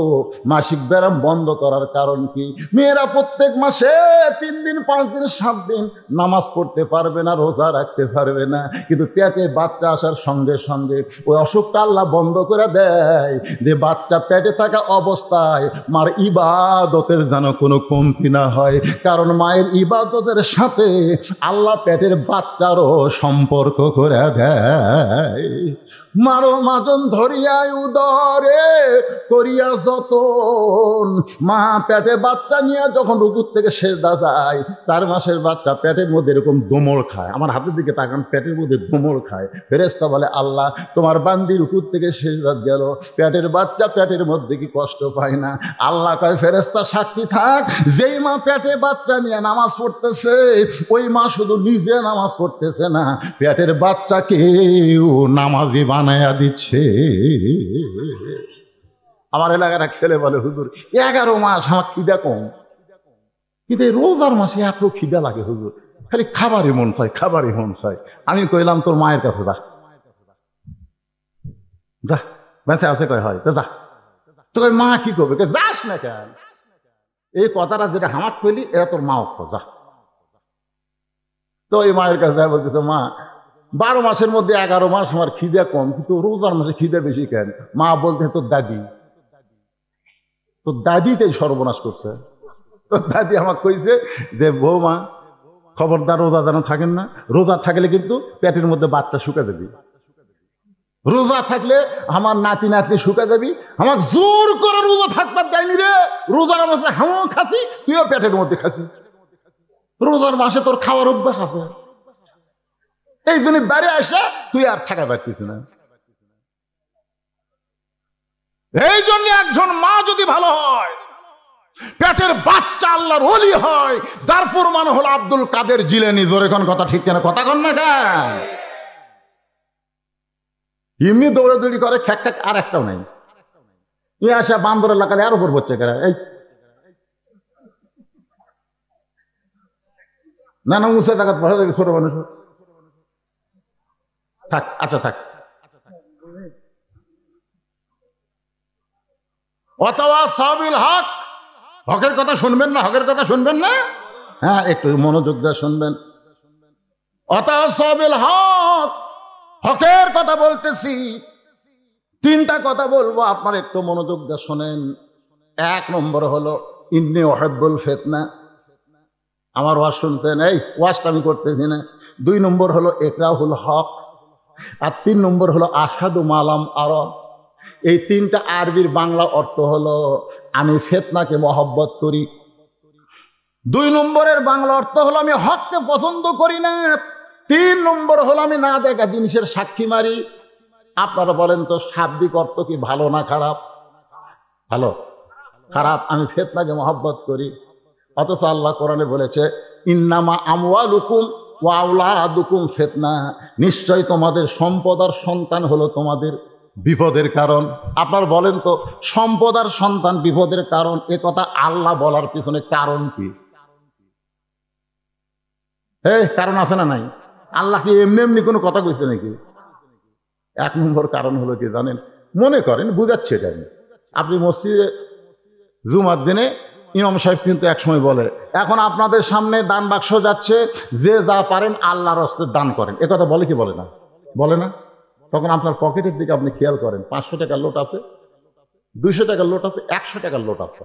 মাসিক ব্যায়াম বন্ধ করার কারণ কি? মেয়েরা প্রত্যেক মাসে 3 দিন 5 দিন 7 দিন নামাজ পড়তে পারবে না, রোজা রাখতে পারবে না, কিন্তু পেটে বাচ্চা আসার সঙ্গে সঙ্গে ওই অসুখটা আল্লাহ বন্ধ করে দেয় যে বাচ্চা পেটে থাকা অবস্থায় মার ইবাদতের যেন কোনো কমতি না হয়। কারণ মায়ের ইবাদতের সাথে আল্লাহ পেটের বাচ্চারও সম্পর্ক করে দেয়। মারো মাজন ধরিয়া উদরে করিয়া যতন। মা পেটে বাচ্চা নিয়ে যখন রুকুর থেকে সেজদা যায়, 4 মাসের বাচ্চা পেটের মধ্যে এরকম দোমল খায়। আমার হাতের দিকে তাকান, পেটের মধ্যে দোমল খায়। ফেরেশতা বলে আল্লাহ তোমার বান্দি রুকুর থেকে সেজদা গেল, পেটের বাচ্চা পেটের মধ্যে কি কষ্ট পায় না? আল্লাহ কয় ফেরেশতা সাক্ষী থাক, যেই মা পেটে বাচ্চা নিয়ে নামাজ পড়তেছে ওই মা শুধু নিজে নামাজ পড়তেছে না, পেটের বাচ্চাকেও নামাজি বানায়া দিচ্ছে। আমার এলাকার এক ছেলে বলে হুজুর 11 মাস আমার খিদা কম, কিন্তু এই রোজার মাসে এত খিদা লাগে হুজুর, খালি খাবারই মন চাই, খাবারই মন চাই। আমি কইলাম তোর মায়ের কাছে যা, যা বেঁচে আছে কয় হয় তো যা। তো মা কি করবে? যাস না কেন? এই কথাটা যেটা হামাক কইলি এরা তোর মা অক্ষ যা। তো এই মায়ের কাছে যায়, বলতেছে মা 12 মাসের মধ্যে 11 মাস আমার খিদে কম, কিন্তু রোজার মাসে খিদে বেশি কেন? মা বলতে তোর দাদি, তোর দাদিতেই সর্বনাশ করছে। তোর দাদি আমাকে কইছে যে বৌমা খবরদার রোজা যেন থাকেন না, রোজা থাকলে কিন্তু পেটের মধ্যে বাচ্চা শুকা দেবি, রোজা থাকলে আমার নাতি নাতনি শুকা দেবি। আমাকে জোর করে রোজা থাকবার দেয়নি রে, রোজার মাসে হামও খাসি, তুইও পেটের মধ্যে খাসি, রোজার মাসে তোর খাওয়ার অভ্যাস আছে, এই জন্য বাইরে আসা তুই আর থাকা পারতিস না। এই জন্য একজন মা যদি ভালো হয়, পেটের বাচ্চা আল্লাহর ওলি হয়, যার প্রমাণ হলো আব্দুল কাদের জিলানী। জোরে কোন কথা ঠিক কেন? কথা কন না কেন? এমনি দৌড়াদৌড়ি করে খ্যাক খ্যাক, আর একটাও নাই। এ আসা বান্দরের লাগালে আর উপর পড়ছে কেন? এই না না উঁচা জায়গা পড়া যাবে, ছোট মানুষ থাক। আচ্ছা থাক। অথবা সাবিল হক, হকের কথা শুনবেন না? হকের কথা শুনবেন না? হ্যাঁ একটু মনোযোগ দিয়ে শুনবেন। অথবা সাবিল হক, হকের কথা বলতেছি। 3টা কথা বলবো, আপনার একটু মনোযোগ দিয়ে শোনেন। 1 নম্বর হলো ইন্নী উহিব্বুল ফিতনা, আমার ওয়াজ শুনতেন, এই ওয়াজটা আমি করতেছি না। 2 নম্বর হলো ইকরাহুল হক, আর 3 নম্বর হলো আশহাদু মালাম আরা। এই 3টা আরবির বাংলা অর্থ হলো আমি ফিতনাকে মহব্বত করি। 2 নম্বরের বাংলা অর্থ হলো আমি হককে পছন্দ করি না। 3 নম্বর হলো আমি না দেখা জিনিসের সাক্ষী মারি। আপনারা বলেন তো শাব্দিক অর্থ কি ভালো না খারাপ? ভালো। খারাপ? আমি ফিতনাকে মহব্বত করি। অথচ আল্লাহ কোরআনে বলেছে ইন্নামা আমওয়ালুকুম ওয়া আওলাদুকুম ফিতনা, নিশ্চয় তোমাদের সম্পদ আর সন্তান হলো তোমাদের বিপদের কারণ। আপনার বলেন তো সম্পদ আর সন্তান বিপদের কারণ, এ কথা আল্লাহ বলার পিছনে কারণ কি? কারণ আছে না নাই? আল্লাহ কি এমনি এমনি কোনো কথা কইছে নাকি? 1 নম্বর কারণ হলো কি জানেন? মনে করেন, বুঝাচ্ছে এটা আপনি মসজিদে জুমার দিনে ইমাম সাহেব কিন্তু একসময় বলে এখন আপনাদের সামনে দান বাক্স যাচ্ছে, যে যা পারেন আল্লাহর রাস্তে দান করেন। এ কথা বলে কি বলে না? বলে না? তখন আপনার পকেটের দিকে আপনি খেয়াল করেন, 500 টাকার নোট আছে, 200 টাকার নোট আছে, 100 টাকার নোট আছে,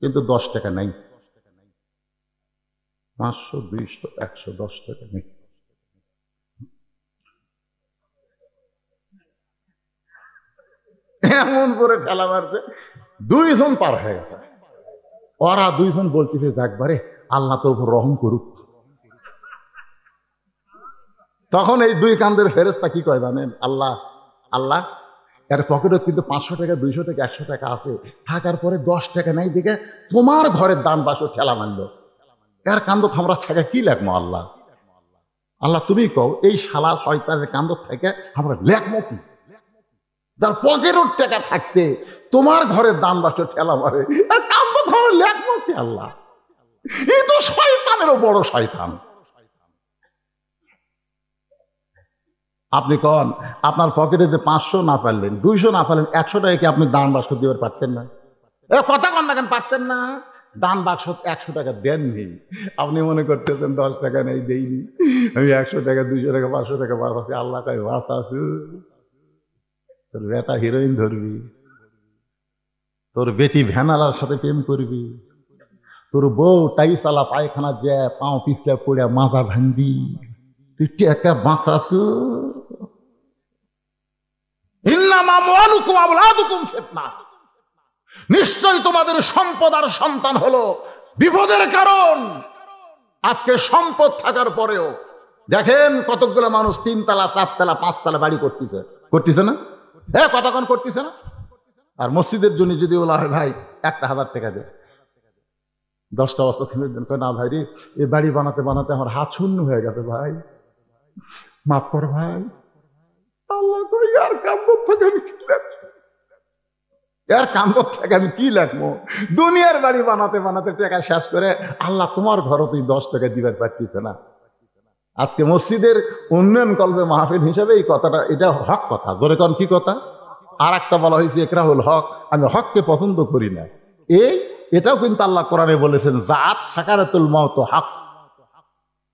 কিন্তু 10 টাকা নাই। 500, 200, 100, 10 টাকা নেই। এমন করে ঠেলা মারছে, 2 জন পার হয়ে গেছে। ওরা 2 জন বলতেছে যাকবারে আল্লাহ তোর উপর রহম করুক। তখন এই 2 কান্দের ফেরেশতা কি কয় জানেন? আল্লাহ আল্লাহ এর পকেটে কিন্তু 500 টাকা 200 টাকা 100 টাকা আছে, থাকার পরে 10 টাকা নাই দেখে তোমার ঘরের দান বাসো ঠেলা মারলো। এর কান্দ আমরা থাকা কি লেখমো? আল্লাহ আল্লাহ তুমি কও, এই শালা শয়তানের কান্দ থেকে আমরা লেখমো কি? যার পকেটের টাকা থাকতে তোমার ঘরের দান বাসো ঠেলা মারে, আর কান্দ আমরা লেখমো কি? আল্লাহ এই তো শয়তানেরও বড় শয়তান। আপনি কন, আপনার পকেটে যে 500 না পারলেন, 200 না পারলেন, 100 টাকা কি আপনি দান বাক্স দিতে পারতেন না? কথা কন না কেন? পারতেন না? দান বাক্স 100 টাকা দেননি, আপনি মনে করতেছেন 10 টাকা নেই, দেইনি, আমি 100 টাকা 200 টাকা 500 টাকা বাঁচাচ্ছি। আল্লাহ কয় বাঁচাছু, তোর বেটা হিরোইন ধরবি, তোর বেটি ভ্যানালার সাথে প্রেম করবি, তোর বউ টাইসালা পায়খানা যে পাও পিছলে পড়ে মাজা ভাঙবি, তুই টাকা বাঁচাছু। নিশ্চয় তোমাদের সম্পদ আর সন্তান হলো বিপদের কারণ। আজকে সম্পদ থাকার পরেও দেখেন কতগুলো মানুষ 3 তলা 4 তলা 5 তলা বাড়ি করতেছে না? হ্যাঁ, কতক্ষণ করতেছে না? আর মসজিদের জন্য যদি বলা হয় ভাই 1000 টাকা দে, 10টা বস্তা থেমে দেন, না ভাই রে, এই বাড়ি বানাতে বানাতে আমার হাত শূন্য হয়ে গেছে ভাই, মাফ কর ভাই। আল্লাহ কই আর কান্দর থেকে আমি কি লেখবো? এর কান্দর থেকে আমি কি লেখবো? দুনিয়ার বাড়ি বানাতে বানাতে টাকা শেষ করে আল্লাহ তোমার ঘরও তুই 10 টাকা দিবার পারতিছে না। আজকে মসজিদের উন্নয়ন কল্পে মাহফিল হিসাবে এই কথাটা, এটা হক কথা। ধরে কন কি কথা? আর একটা বলা হয়েছে ইকরাহুল হক, আমি হককে পছন্দ করি না। এটাও কিন্তু আল্লাহ কোরআনে বলেছেন, জাত সাকারাতুল মাউত হক,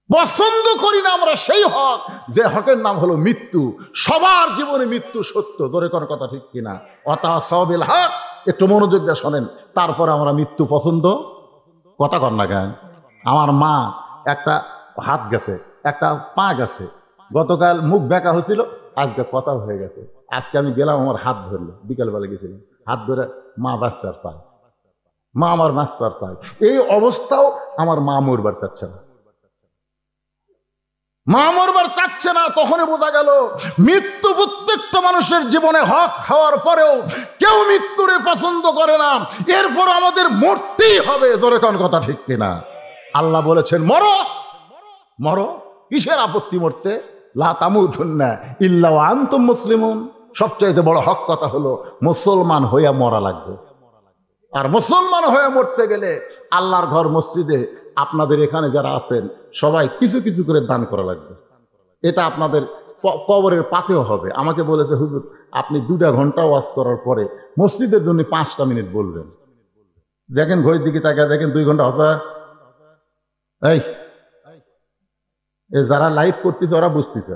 পছন্দ করি না আমরা সেই হক যে হকের নাম হলো মৃত্যু। সবার জীবনে মৃত্যু সত্য, ধরে কোন কথা ঠিক কিনা? অতাসাবিল হক, একটু মনোযোগ দিয়ে শোনেন, তারপরে আমরা মৃত্যু পছন্দ কথা কর না কেন? আমার মা একটা হাত গেছে, একটা পা গেছে, গতকাল মুখ বেঁকা হয়েছিল, আজকে কথা হয়ে গেছে। আজকে আমি গেলাম, আমার হাত ধরলো, বিকালবেলা গেছিলাম, হাত ধরে মা বাঁচতে পায়, মা আমার বাঁচতে পায়। এই অবস্থাও আমার মা মরবার চাচ্ছে না, মা মরবার চাচ্ছে না। তখনই বোঝা গেল মৃত্যু প্রত্যেকটা মানুষের জীবনে হক হওয়ার পরেও কেউ মৃত্যুরে পছন্দ করে না। এরপর আমাদের মরতেই হবে, জোরে কোন কথা ঠিক কিনা? আল্লাহ বলেছেন মরো মরো, কিসের আপত্তি মরতে? লা তামুতুন্না ইল্লা ওয়া আনতুম মুসলিমুন। সবচাইতে বড় হক কথা হলো মুসলমান হইয়া মরা লাগবে। আর মুসলমান হয়ে মরতে গেলে আল্লাহর ঘর মসজিদে আপনাদের এখানে যারা আছেন সবাই কিছু কিছু করে দান করা লাগবে। এটা আপনাদের কবরের পাতেও হবে। আমাকে বলেছে হুজুর, আপনি 2 ঘন্টা ওয়াজ করার পরে মসজিদের জন্য 5টা মিনিট বলবেন। দেখেন ঘড়ির দিকে তাকায় দেখেন 2 ঘন্টা হবে। এই যারা লাইভ করতেছে ওরা বুঝতেছে,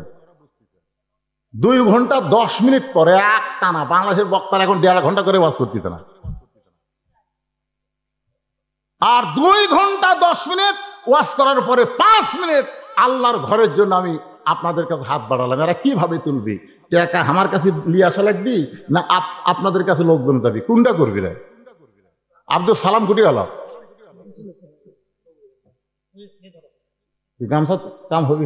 2 ঘন্টা 10 মিনিট পরে এক টানা বাংলাদেশের বক্তারা এখন 1.5 ঘন্টা করে ওয়াজ করতেছে না। আর 2 ঘন্টা 10 মিনিট ওয়াজ করার পরে 5 মিনিট আল্লাহর ঘরের জন্য আমি আপনাদের কাছে হাত বাড়ালাম। এরা কিভাবে তুলবি? টাকা আমার কাছে নিয়ে আসা লাগবি না আপনাদের কাছে লোকজন যাবি? কোনটা করবি রে? আব্দুল সালাম কুটি গেল, গামছা কাম হবি?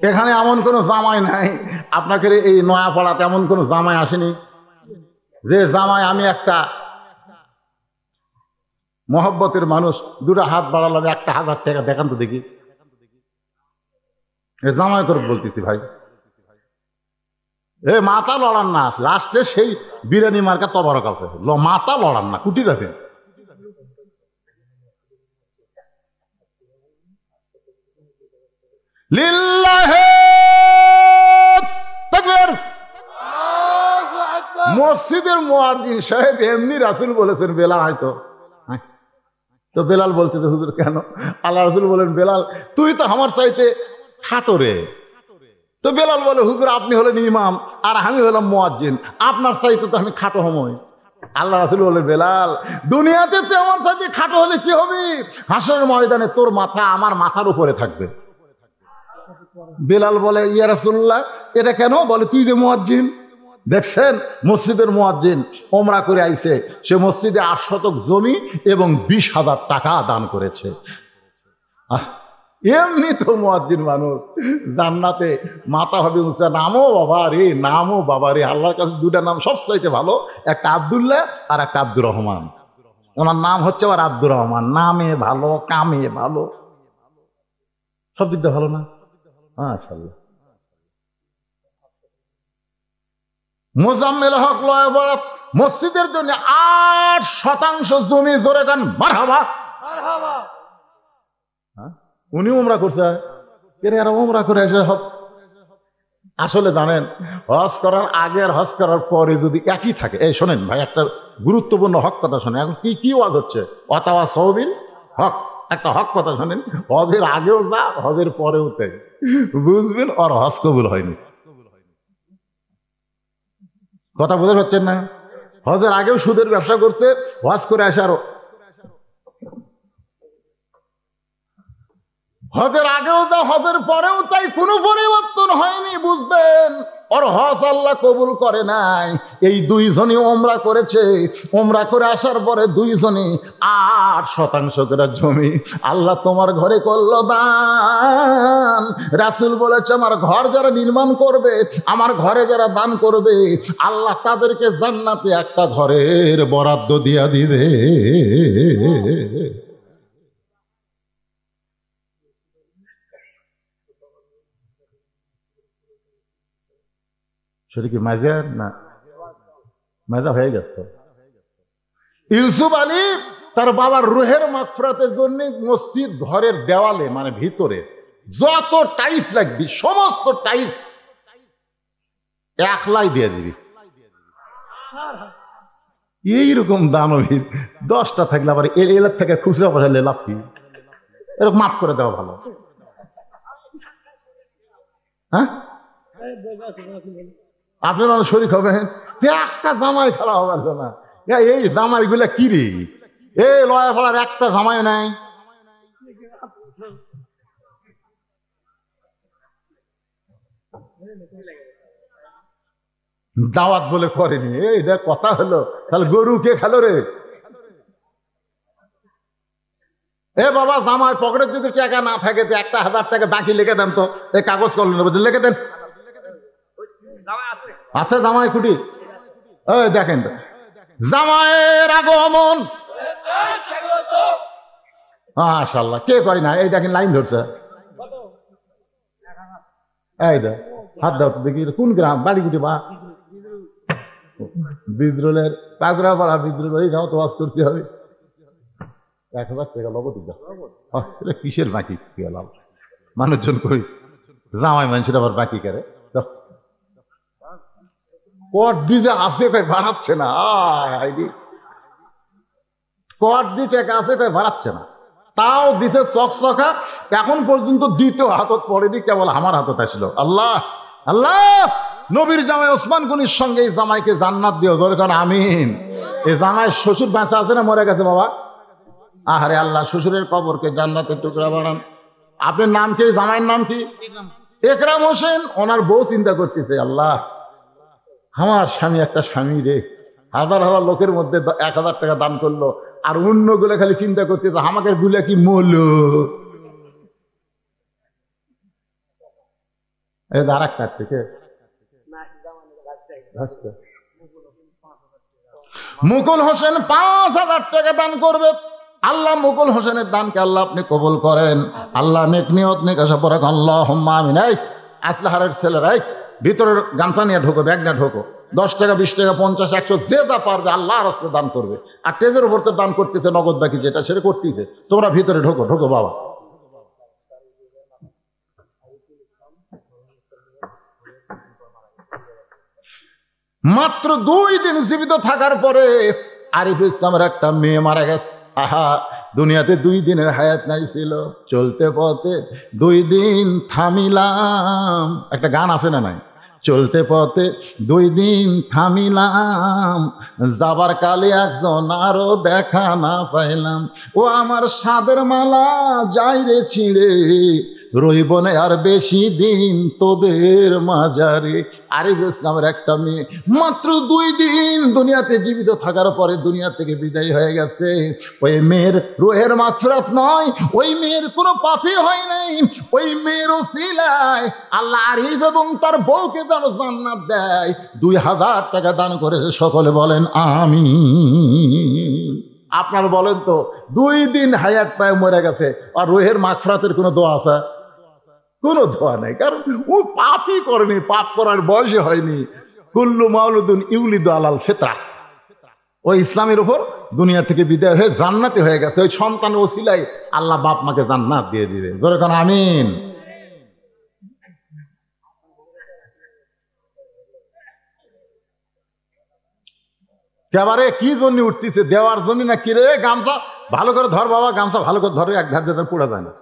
এখানে এমন কোন জামাই নাই, আপনাকে এই নয়াপাড়াতে এমন কোন জামাই আসেনি যে জামাই আমি একটা মহব্বতের মানুষ 2টা হাত বাড়ালাম 1000 টাকা দেখান তো দেখি। জামাই করে বলতেছি ভাই, মাথা লড়ান না, লাস্টে সেই বিরিয়ানি মার্কা তবরক আছে, মাথা লড়ান না, কুটি যাবেন। মসজিদের মুয়াজ্জিন সাহেব এমনি রাসূল বলেছেন বেলাল হয়তো, তো বেলাল বলতে হুজুর কেন? আল্লাহ রাসূল বলেন বেলাল তুই তো আমার চাইতে খাটো রে। তো বেলাল বলে হুজুর আপনি হলেন ইমাম আর আমি হলাম মুয়াজ্জিন, আপনার চাইতে তো আমি খাটো হমই। আল্লাহ রাসূল বলে বেলাল দুনিয়াতে তুই আমার চাইতে খাটো হলে কি হবে? হাসরের ময়দানে তোর মাথা আমার মাথার উপরে থাকবে। বেলাল বলে ইয়া রাসূলুল্লাহ এটা কেন? বলে তুই যে মুয়াজ্জিন। দেখছেন মসজিদের মুয়াজ্জিন ওমরা করে আইছে, সে মসজিদে 8 শতক জমি এবং 20,000 টাকা দান করেছে। এমনি তো মুয়াজ্জিন মানুষ, জান্নাতে মাথা হবে উঁচা। নামও বাবা রে, নামও বাবা রে, আল্লাহর কাছে দুটা নাম সবচাইতে ভালো, একটা আব্দুল্লাহ আর একটা আব্দুর রহমান। ওনার নাম হচ্ছে আবার আব্দুর রহমান, নামে ভালো, কামে ভালো, সব দিক দিয়ে ভালো না? মাশাআল্লাহ। মোজাম্মেল হক লয় বরাত মসজিদের জন্য 8% জমি, জোরে গান মারহাবা। উনি উমরা করছে, এরা উমরা করে এসে সব। আসলে জানেন, হজ করার আগে আর হজ করার পরে যদি একই থাকে। এই শোনেন ভাই, একটা গুরুত্বপূর্ণ হক কথা শোনেন। এখন কি ওয়াজ হচ্ছে? অতাওয়া সওবিল হক। একটা হক কথা শোনেন, হজের আগেও যা, হজের পরেও তাই, বুঝবেন আর হজ কবুল হয়নি। কথা বোঝা হচ্ছেন না? হজের আগেও সুদের ব্যবসা করছে, হজ করে আসে আরো। হজের আগেও যা, হজের পরেও তাই, কোনো পরিবর্তন হয়নি, বুঝবেন ওর হজ আল্লাহ কবুল করে নাই। এই দুইজনই ওমরা করেছে, ওমরা করে আসার পরে দুইজনই 8% করে জমি আল্লাহ তোমার ঘরে করলো দান। রাসূল বলেছে, আমার ঘর যারা নির্মাণ করবে, আমার ঘরে যারা দান করবে, আল্লাহ তাদেরকে জান্নাতে একটা ঘরের বরাদ্দ দিয়া দিবে। সেটা কি মাজা না? মাজা হয়ে গেছে। ইউসুফ আলী তার বাবার রুহের মাগফিরাতের জন্য মসজিদ ঘরের দেওয়ালে, মানে ভিতরে যত টাইলস লাগবে সমস্ত টাইলস 1 লাখ দিয়ে দিবি। এইরকম দানবীর 10টা থাকলে আবার এলার থেকে খুচরা পাঠালে লাভ কি? এরকম মাফ করে দেওয়া ভালো। হ্যাঁ, আপনারা শরীর হবেন, একটা জামাই খেলা হবার না। এই জামাই গুলা কি রে? এই লয়া ফলার একটা জামাই নাই। দাওয়াত বলে করেনি, এইটা কথা হলো? তাহলে গরু কে খেলো রে? এ বাবা, জামাই পকেটে যদি টাকা না থাকে, 1,000 টাকা বাকি লিখে দেন তো, এই কাগজ কলমে লিখে দেন। আছে জামাই খুঁটি? এই দেখেন তো, জামাইয়ের আগমন। মাশাআল্লাহ, কে কয় না? এই দেখেন লাইন ধরছে। এই দেখ, হাত দাও দেখি, কোন গ্রাম? বাড়ি কুটি বা বিদ্রোলের পাগড়া পাড়া বিদ্রোল, ওই যাও তো ওয়াজ করতে হবে। 1,000 টাকা লগতি দাও। কিসের বাকি গেলাম? মানুষজন কই জামাই মানুষের আবার বাকি করে কট দিতে আসে, কই বাড়াচ্ছে না। কট দিয়ে টাকা আছে, কই বাড়াচ্ছে না। তাও দিতে চকচকা, এখন পর্যন্ত দ্বিতীয় হাতত পড়েনি, কেবল আমার হাতত আসলো। আল্লাহ আল্লাহ, নবীর জামাই ওসমান গনির সঙ্গে এই জামাইকে জান্নাত দিও, দরকার আমিন। এই জামাই শ্বশুর বাঁচা আছে না মরে গেছে বাবা? আহারে আল্লাহ, শ্বশুরের কবরকে জান্নাতের টুকরা বানান। আপনার নাম কি? জামাইয়ের নাম কি? একরাম হোসেন। ওনার বউ চিন্তা করতেছে, আল্লাহ আমার স্বামী একটা স্বামী রে, হাজার হাজার লোকের মধ্যে 1,000 টাকা দান করলো, আর অন্য গুলো খালি চিন্তা করতেছে আমাকে গুলা কি মূল। আর একটা থেকে মুকুল হোসেন 5,000 টাকা দান করবে। আল্লাহ মুকুল হোসেনের দানকে আল্লাহ আপনি কবুল করেন। আল্লাহ নেক নিয়ত নেক আশা পরে আল্লাহুম্মা আমিন। এই আসলাহারের ছেলেরাই ভিতরের গামছা নিয়ে ঢোকো, ব্যাগ নিয়ে ঢোকো। 10 টাকা 20 টাকা 50 100 যে যা পারবে আল্লাহর রাস্তায় দান করবে। আর টেজের উপর তো দান করতেছে, নগদ বাকি যেটা সেটা করতেছে। তোমরা ভিতরে ঢোকো, ঢোকো বাবা। মাত্র 2 দিন জীবিত থাকার পরে আরিফ ইসলামের একটা মেয়ে মারা গেছে। আহা, দুনিয়াতে 2 দিনের হায়াত নাই ছিল। চলতে পথে 2 দিন থামিলাম, একটা গান আছে না নাই? চলতে পথে 2 দিন থামিলাম, যাবার কালে একজন আরো দেখা না পাইলাম। ও আমার সাদের মালা যাই রে ছিঁড়ে, রইব না আর বেশি দিন তোদের মাজারে। আরিফ ইসলামের একটা মেয়ে মাত্র 2 দিন দুনিয়াতে জীবিত থাকার পরে দুনিয়া থেকে বিদায় হয়ে গেছে। ওই মেয়ের রুহের মাগফিরাত নয়, ওই মেয়ের কোনো পাপই হয় নাই। ওই মেয়ের ওসিলায় আল্লাহ আরিফ এবং তার বউকে যেন জান্নাত দেয়। 2000 টাকা দান করেছে, সকলে বলেন আমিন। আপনার বলেন তো, 2 দিন হায়াত পায় মরে গেছে, আর রুহের মাগফিরাতের কোনো দোয়া আছে? কোনো দোয়া নেই, কারণ ও পাপই করেনি, পাপ করার বয়সে হয়নি। কুল্লু মাউলুদুন ইউলিদু আলাল ফিতরা, ওই ইসলামের উপর দুনিয়া থেকে বিদায় হয়ে জান্নাতি হয়ে গেছে। ওই সন্তানের ওসিলায় আল্লাহ বাপ মাকে জান্নাত দিয়ে দিবে। জোরে কোন আমিন। এবারে কি জন্য উঠতেছে? দেওয়ার জন্য না কি রে? গামছা ভালো করে ধর বাবা, গামছা ভালো করে ধরে, এক ধার দিয়ে পুড়া যায় না।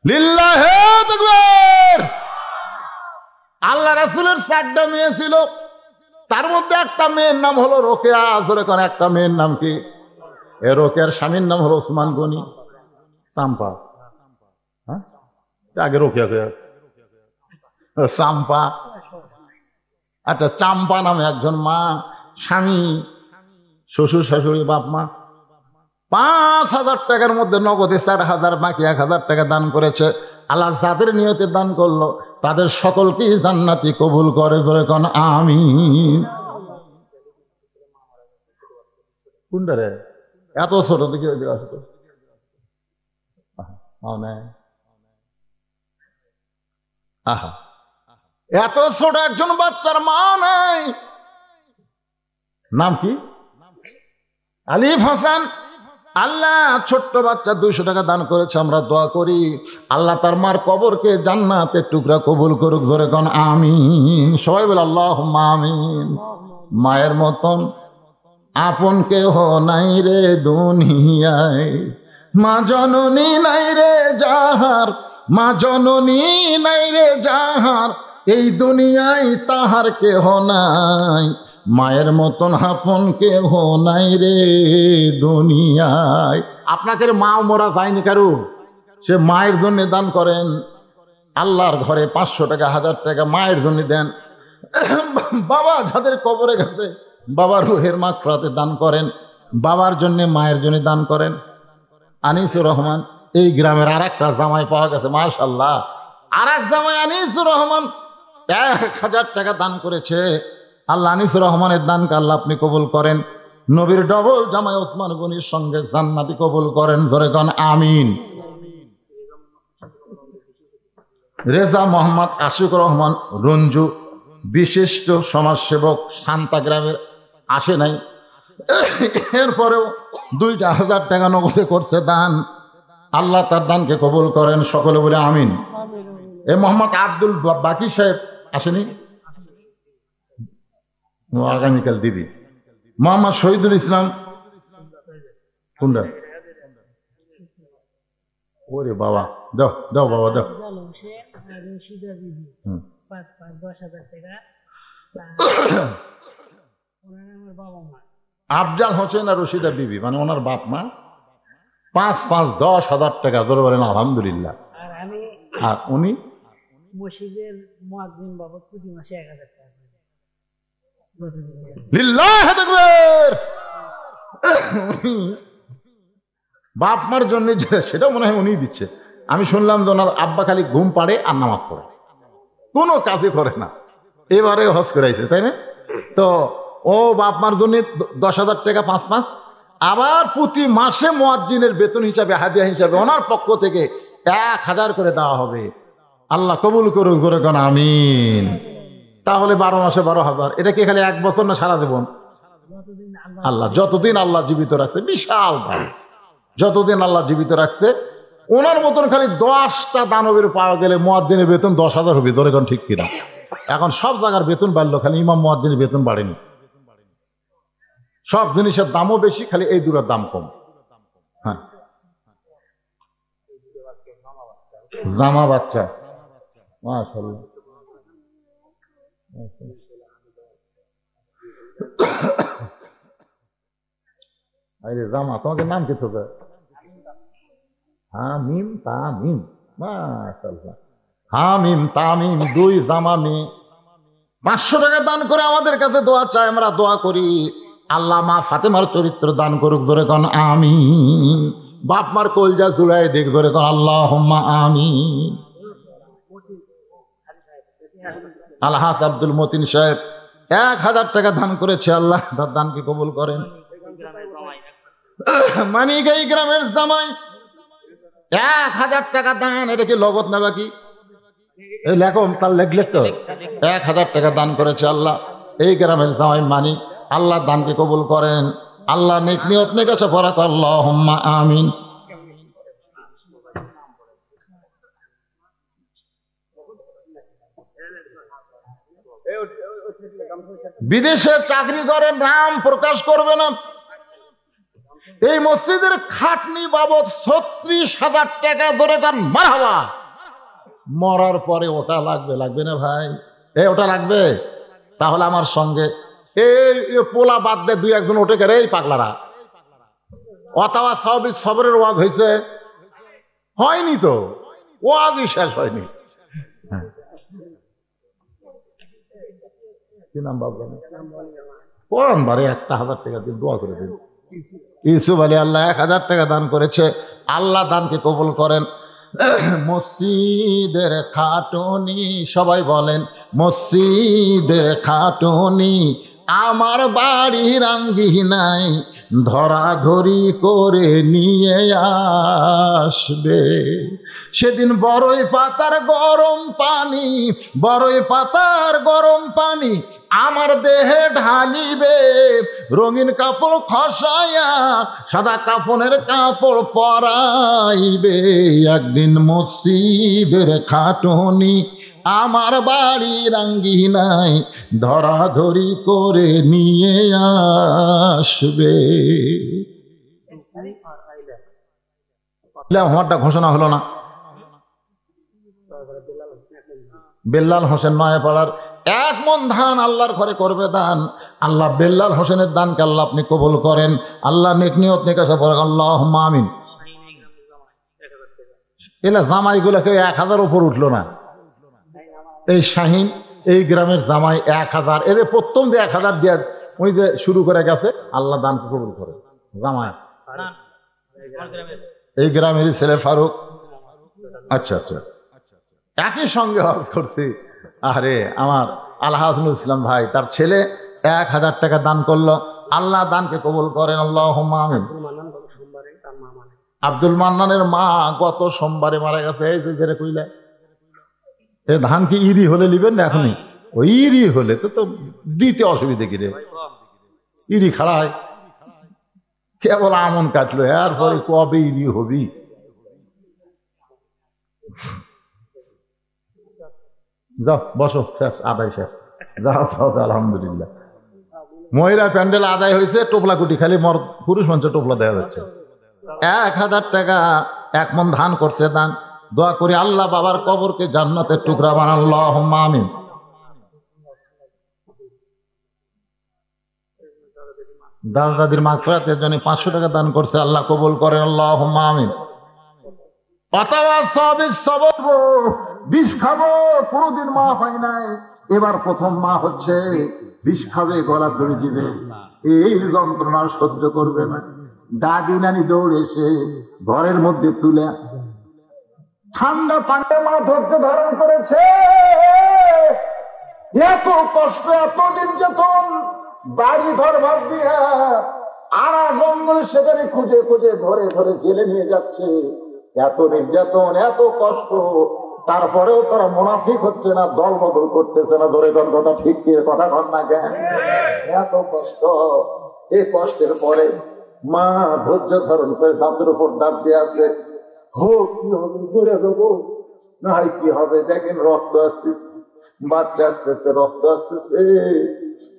লিল্লাহে তাকবীর। আল্লাহ রাসূলের 4টা মেয়ে ছিল, তার মধ্যে একটা মেয়ের নাম হলো রোকেয়া। জোরে কোন একটা মেয়ের নাম কি? এ রোকেয়ার স্বামীর নাম হলো ওসমান গনি। চাম্পা, হ্যাঁ আগে রোকেয়া চাম্পা। আচ্ছা, চাম্পা নামে একজন মা, স্বামী, শ্বশুর শাশুড়ি, বাপ মা 5000 টাকার মধ্যে নগদে 4000, বাকি 1000 টাকা দান করেছে। আল্লাহ যাদের নিয়তে দান করলো তাদের সকলকেই জান্নাতি কবুল করে। জোরে কোন আমিন। কোনটা রে? এত ছোট দেখি আহা, এত ছোট একজন বাচ্চার মা নাই। নাম কি? আলিফ হাসান। আল্লাহ ছোট্ট বাচ্চা 200 টাকা দান করেছে। আমরা দোয়া করি আল্লাহ তার মার কবরকে জান্নাতের টুকরা কবুল করুক। জোরে কোন আমিন। সবাই বলে আল্লাহুম্মা আমিন। মায়ের মতন আপন কেহ নাই রে দুনিয়ায়, মা জননী নাই রে যাহার, মা জননী নাই রে যাহার, এই দুনিয়ায় তাহার কেহ নাই। মায়ের মতন আপন কেহ নাই রে দুনিয়ায়। আপনাকে মা মরা যায়নি কারু, সে মায়ের জন্য দান করেন। আল্লাহর ঘরে 500 টাকা, 1000 টাকা মায়ের জন্য দেন। বাবা যাদের কবরে গেছে, বাবার রুহের মাগফিরাতে দান করেন। বাবার জন্য মায়ের জন্য দান করেন। আনিসুর রহমান, এই গ্রামের আর একটা জামাই পাওয়া গেছে, মাশাআল্লাহ। আর এক জামাই আনিসুর রহমান 1000 টাকা দান করেছে। আল্লাহ আনিসুর রহমানের দানকে আল্লাহ আপনি কবুল করেন। নবীর ডবল জামাই ওসমান গনির সঙ্গে জান্নাতি কবুল করেন। জোরে কোন আমিন। রেজা মোহাম্মদ আশিকুর রহমান রঞ্জু, বিশিষ্ট সমাজসেবক, শান্তা গ্রামের, আসে নাই, এরপরেও 2000 টাকা নগদে করছে দান। আল্লাহ তার দানকে কবুল করেন। সকলে বলে আমিন। এ মোহাম্মদ আব্দুল বাকি সাহেব আসেনি, আগামীকাল দিবি। মোহাম্মদ শহীদুল ইসলাম, কোনটা? ওরে বাবা, দাও দাও বাবা দাও। আফজাল হোসেন আর রশিদা বিবি, মানে ওনার বাপ মা 5-5-10,000 টাকা। ধরে বলেন আলহামদুলিল্লাহ। আর উনি মসজিদের মুয়াজ্জিন বাবদ প্রতি মাসে 1000 টাকা। লিল্লাহি তাকবীর। বাপ মার জন্য সেটা মনে হয় উনিই দিচ্ছে। আমি শুনলাম যে ওনার আব্বা খালি ঘুম পাড়ে আর নামাজ পড়ে, কোনো কাজই করে না। এবারে হজ করাইছে, তাই না? তো ও বাপ মার জন্য 10,000 টাকা 5-5, আবার প্রতি মাসে মুয়াজ্জিনের বেতন হিসাবে, হাদিয়া হিসাবে ওনার পক্ষ থেকে 1000 করে দেওয়া হবে। আল্লাহ কবুল করুক। জোরে কোন আমিন। তাহলে 12 মাসে 12,000। এটা কি খালি 1 বছর না সারা জীবন? আল্লাহ যতদিন আল্লাহ জীবিত রাখছে, বিশাল ভাই, যতদিন আল্লাহ জীবিত রাখছে। ওনার মতন খালি 10টা দানবের পাওয়া গেলে মুয়াজ্জিনের বেতন 10,000 হবে। ধরে কোন ঠিক কিনা? এখন সব জায়গার বেতন বাড়লো, খালি ইমাম মুয়াজ্জিনের বেতন বাড়েনি। সব জিনিসের দামও বেশি, খালি এই দুটার দাম কম। হ্যাঁ, জামা বাচ্চা, মাশাআল্লাহ। আরে জামা, তোমাকে নাম কি? তোকে হ্যাঁ মিম তা মিম, মাশাআল্লাহ। হামিম তামিম 2 জামা মেয়ে 500 টাকা দান করে আমাদের কাছে দোয়া চায়, আমরা দোয়া করি আল্লাহ মা ফাতেমার চরিত্র দান করুক, ধরে কোন আমিন। বাপ মার কলজা জুড়াই দেখ, ধরে কোন আল্লাহুম্মা আমিন। আলহাজ আব্দুল মতিন সাহেব 1000 টাকা দান করেছে, আল্লাহ তার দানকে কবুল করেন। মানিগাই গ্রামের জামাই 1000 টাকা দান, এটা কি লগত না বাকি? এই লেখো, তার লেখলে তো 1000 টাকা দান করেছে আল্লাহ। এই গ্রামের জামাই মানিক, আল্লাহ দানকে কবুল করেন, আল্লাহ নেক নিয়ত নেক আছে পরাক, আল্লাহুম্মা আমিন। বিদেশে চাকরি করে, নাম প্রকাশ করবে না, এই মসজিদের খাটনি বাবদ 36,000 টাকা ধরে গান মারহাবা। মরার পরে ওটা লাগবে, লাগবে না ভাই? ওটা লাগবে। তাহলে আমার সঙ্গে এই পোলা বাদ দে, 2-1 ওঠে গেলে এই পাগলারা অথবা সবরের ওয়াজ হয়েছে, হয়নি তো, ওয়াজই শেষ হয়নি। কি নাম বাবা? কোন বারে 1,000 টাকা দিয়ে দোয়া করে দিন। ইউসুফ আলী আল্লাহ 1000 টাকা দান করেছে, আল্লাহ দানকে কবুল করেন। মসজিদের খাটুনি, সবাই বলেন মসজিদের খাটুনি আমার বাড়ির আঙ্গিনায় ধরাধরি করে নিয়ে আসবে। সেদিন বড়ই পাতার গরম পানি, বড়ই পাতার গরম পানি আমার দেহে ঢালিবে, রঙিন কাপড় খসায়া সাদা কাফনের কাপড় পরাইবে। একদিন মসজিদের খাটুনি আমার বাড়ির আঙ্গিনায় ধরাধরি করে নিয়ে আসবে। আমারটা ঘোষণা হলো না? বেল্লাল হোসেন নয়াপাড়ার 1 মণ ধান আল্লাহর ঘরে করবে দান। আল্লাহ বেল্লাল হোসেনের দানকে আল্লাহ আপনি কবুল করেন, আল্লাহ নেক নিয়ত নেক আশা করেন, আল্লাহুম্মা আমিন। এলা জামাইগুলা কেউ 1000 উপর উঠলো না। এই শাহিন এই গ্রামের জামাই 1000, এদের প্রথম যে 1000 দিয়ে উনি যে শুরু করে গেছে, আল্লাহ দানকে কবুল করে। জামাই এই গ্রামেরই ছেলে ফারুক। আচ্ছা আচ্ছা, একই সঙ্গে হজ করছি। আরে আমার আলহাজ ইসলাম ভাই, তার ছেলে 1000 টাকা দান করলো, আল্লাহ দানকে কবুল করেন, আল্লাহুম্মা আমিন। আব্দুল মান্নানের মা গত সোমবারে মারা গেছে। এই যে কইলা এ ধান কি ইরি হলে নিবেন না? এখনই ওই ইরি হলে তো দিতে অসুবিধে কি রে, ইরি খাড়ায় কেবল আমন কাটলো, এরপরে কবে ইরি হবি? যাও বসো, শেষ, আদায় শেষ, যাও আলহামদুলিল্লাহ। মহিলা প্যান্ডেল আদায় হয়েছে, টোপলা কুটি, খালি পুরুষ মঞ্চে টোপলা দেওয়া যাচ্ছে। 1000 টাকা 1 মণ ধান করছে দান। দোয়া করি আল্লাহ বাবার কবরকে জান্নাতের টুকরা বানান, আল্লাহুম্মা আমিন। দাদা দাদির মাগফিরাতের জন্য 500 টাকা দান করছে, আল্লাহ কবুল করেন, আল্লাহুম্মা আমিন। বিষ খাবো, কোনদিন মা হয় নাই, এবার প্রথম মা হচ্ছে, বিষ খাবে, গলা ধরে দিবে, এই যন্ত্রণা সহ্য করবে না। দাদি নানি দৌড়ে এসে ঘরের মধ্যে তুলে ঠান্ডা পানিতে মা ধৈর্য ধারণ করেছে। এত কষ্ট, এত নির্যাতন, বাড়ি ঘর ভাব দিয়া আড়া জঙ্গল সেখানে খুঁজে খুঁজে ঘরে ঘরে জেলে নিয়ে যাচ্ছে। এত নির্যাতন, এত কষ্ট, তারপরেও তারা মুনাফিক হচ্ছে না, দল বদল করতেছে না। ধরে কোন কথা ঠিক কি কথা কর না কেন? এত কষ্ট, এই কষ্টের পরে মা ধৈর্য ধারণ করে দাঁতের উপর দাঁত দিয়ে আছে। হোক কি হবে, ঘুরে দেবো না হয় কি হবে, দেখেন রক্ত আসতেছে, বাচ্চা আসতেছে, রক্ত আসতেছে।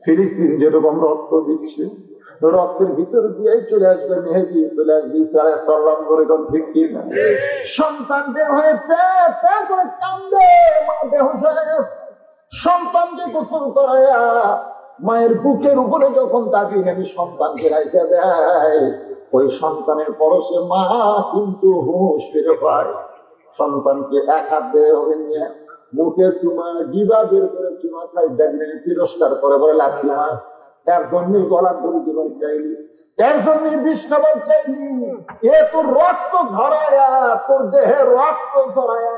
ফিলিস্তিন যেরকম রক্ত দিচ্ছে, রক্তের ভিতর দিয়ে চলে আসবে মেহেদি, চলে আসবে ঈসা আলাইহিস সালাম। করে কোন ঠিক কি না? সন্তান বের হয়ে করে কান্দে, মা বেহুশ হয়ে গেছে। সন্তানকে গোসল করাইয়া মায়ের বুকের উপরে যখন দাদি নামি সন্তানকে রাইখা দেয়, ওই সন্তানের পরশে মা কিন্তু হুঁশ ফিরে পায়। সন্তানকে এক হাত দিয়ে হবে নিয়ে মুখে চুমা ডিবা বের করে চুমা খাই দেখবেন তিরস্কার করে বলে লাঠি মা এর জন্যই গলার দড়ি দিবার চাইলি, এর জন্যই বিষ খাবার চাইলি, এ তোর রক্ত ঝরায়া তোর দেহে রক্ত ঝরায়া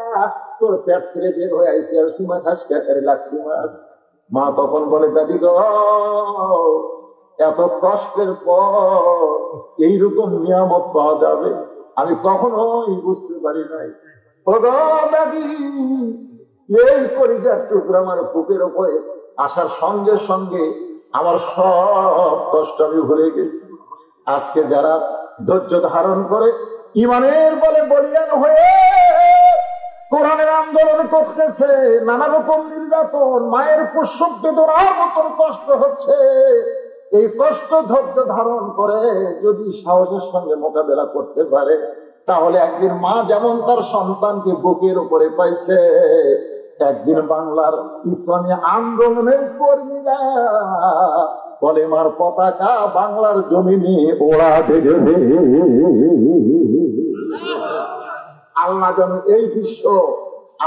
তোর পেট থেকে বের হয়ে আইসি আর চুমা খাস কে লাঠি মা। মা তখন বলে দাদি গো এত কষ্টের পর এইরকম নিয়ামত পাওয়া যাবে আমি কখনোই বুঝতে পারি নাই। ও গো দাদি এই পরিজার টুকরা আমার বুকের উপরে আসার সঙ্গে সঙ্গে আমার সব কষ্ট আমি ভুলে গেছি। আজকে যারা ধৈর্য ধারণ করে ইমানের বলে বলিয়ান হয়ে কোরআনের আন্দোলন করতেছে, নানা রকম নির্যাতন, মায়ের প্রসব বেদনার মতন কষ্ট হচ্ছে, এই কষ্ট ধৈর্য ধারণ করে যদি সাহসের সঙ্গে মোকাবেলা করতে পারে তাহলে একদিন মা যেমন তার সন্তানকে বুকের উপরে পাইছে, একদিন বাংলার ইসলামী আন্দোলনের কর্মীরা বলে মার পতাকা বাংলার জমিনে ওড়া দেবে। আল্লাহ যেন এই দৃশ্য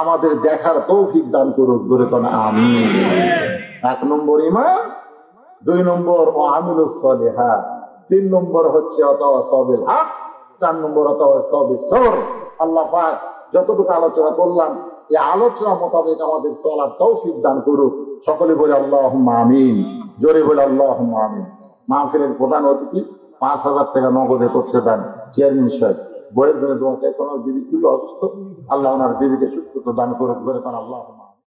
আমাদের দেখার তৌফিক দান করুক, ধরে কোন আমিন। 1 নম্বর ঈমান, 2 নম্বর মুআমিলুস সালিহাত, 3 নম্বর হচ্ছে অতাওয়াসাবিল হক, 4 নম্বর অতাওয়াসাবিস সবর। আল্লাহ পাক যতটুকু আলোচনা করলাম এই আলোচনা মোতাবেক আমাদের চলার তৌফিক দান করুক। সকলে বলে আল্লাহুম্মা আমিন, জোরে বলে আল্লাহুম্মা আমিন। মাহফিলের প্রধান অতিথি 5000 টাকা নগদে করছে দান, চেয়ারম্যান সাহেব। বইয়ের জন্য দোয়া চাই, কোনো বিবি খুবই অসুস্থ, আল্লাহ ওনার বিবিকে সুস্থতা দান করুক, ধরে কোন আল্লাহ।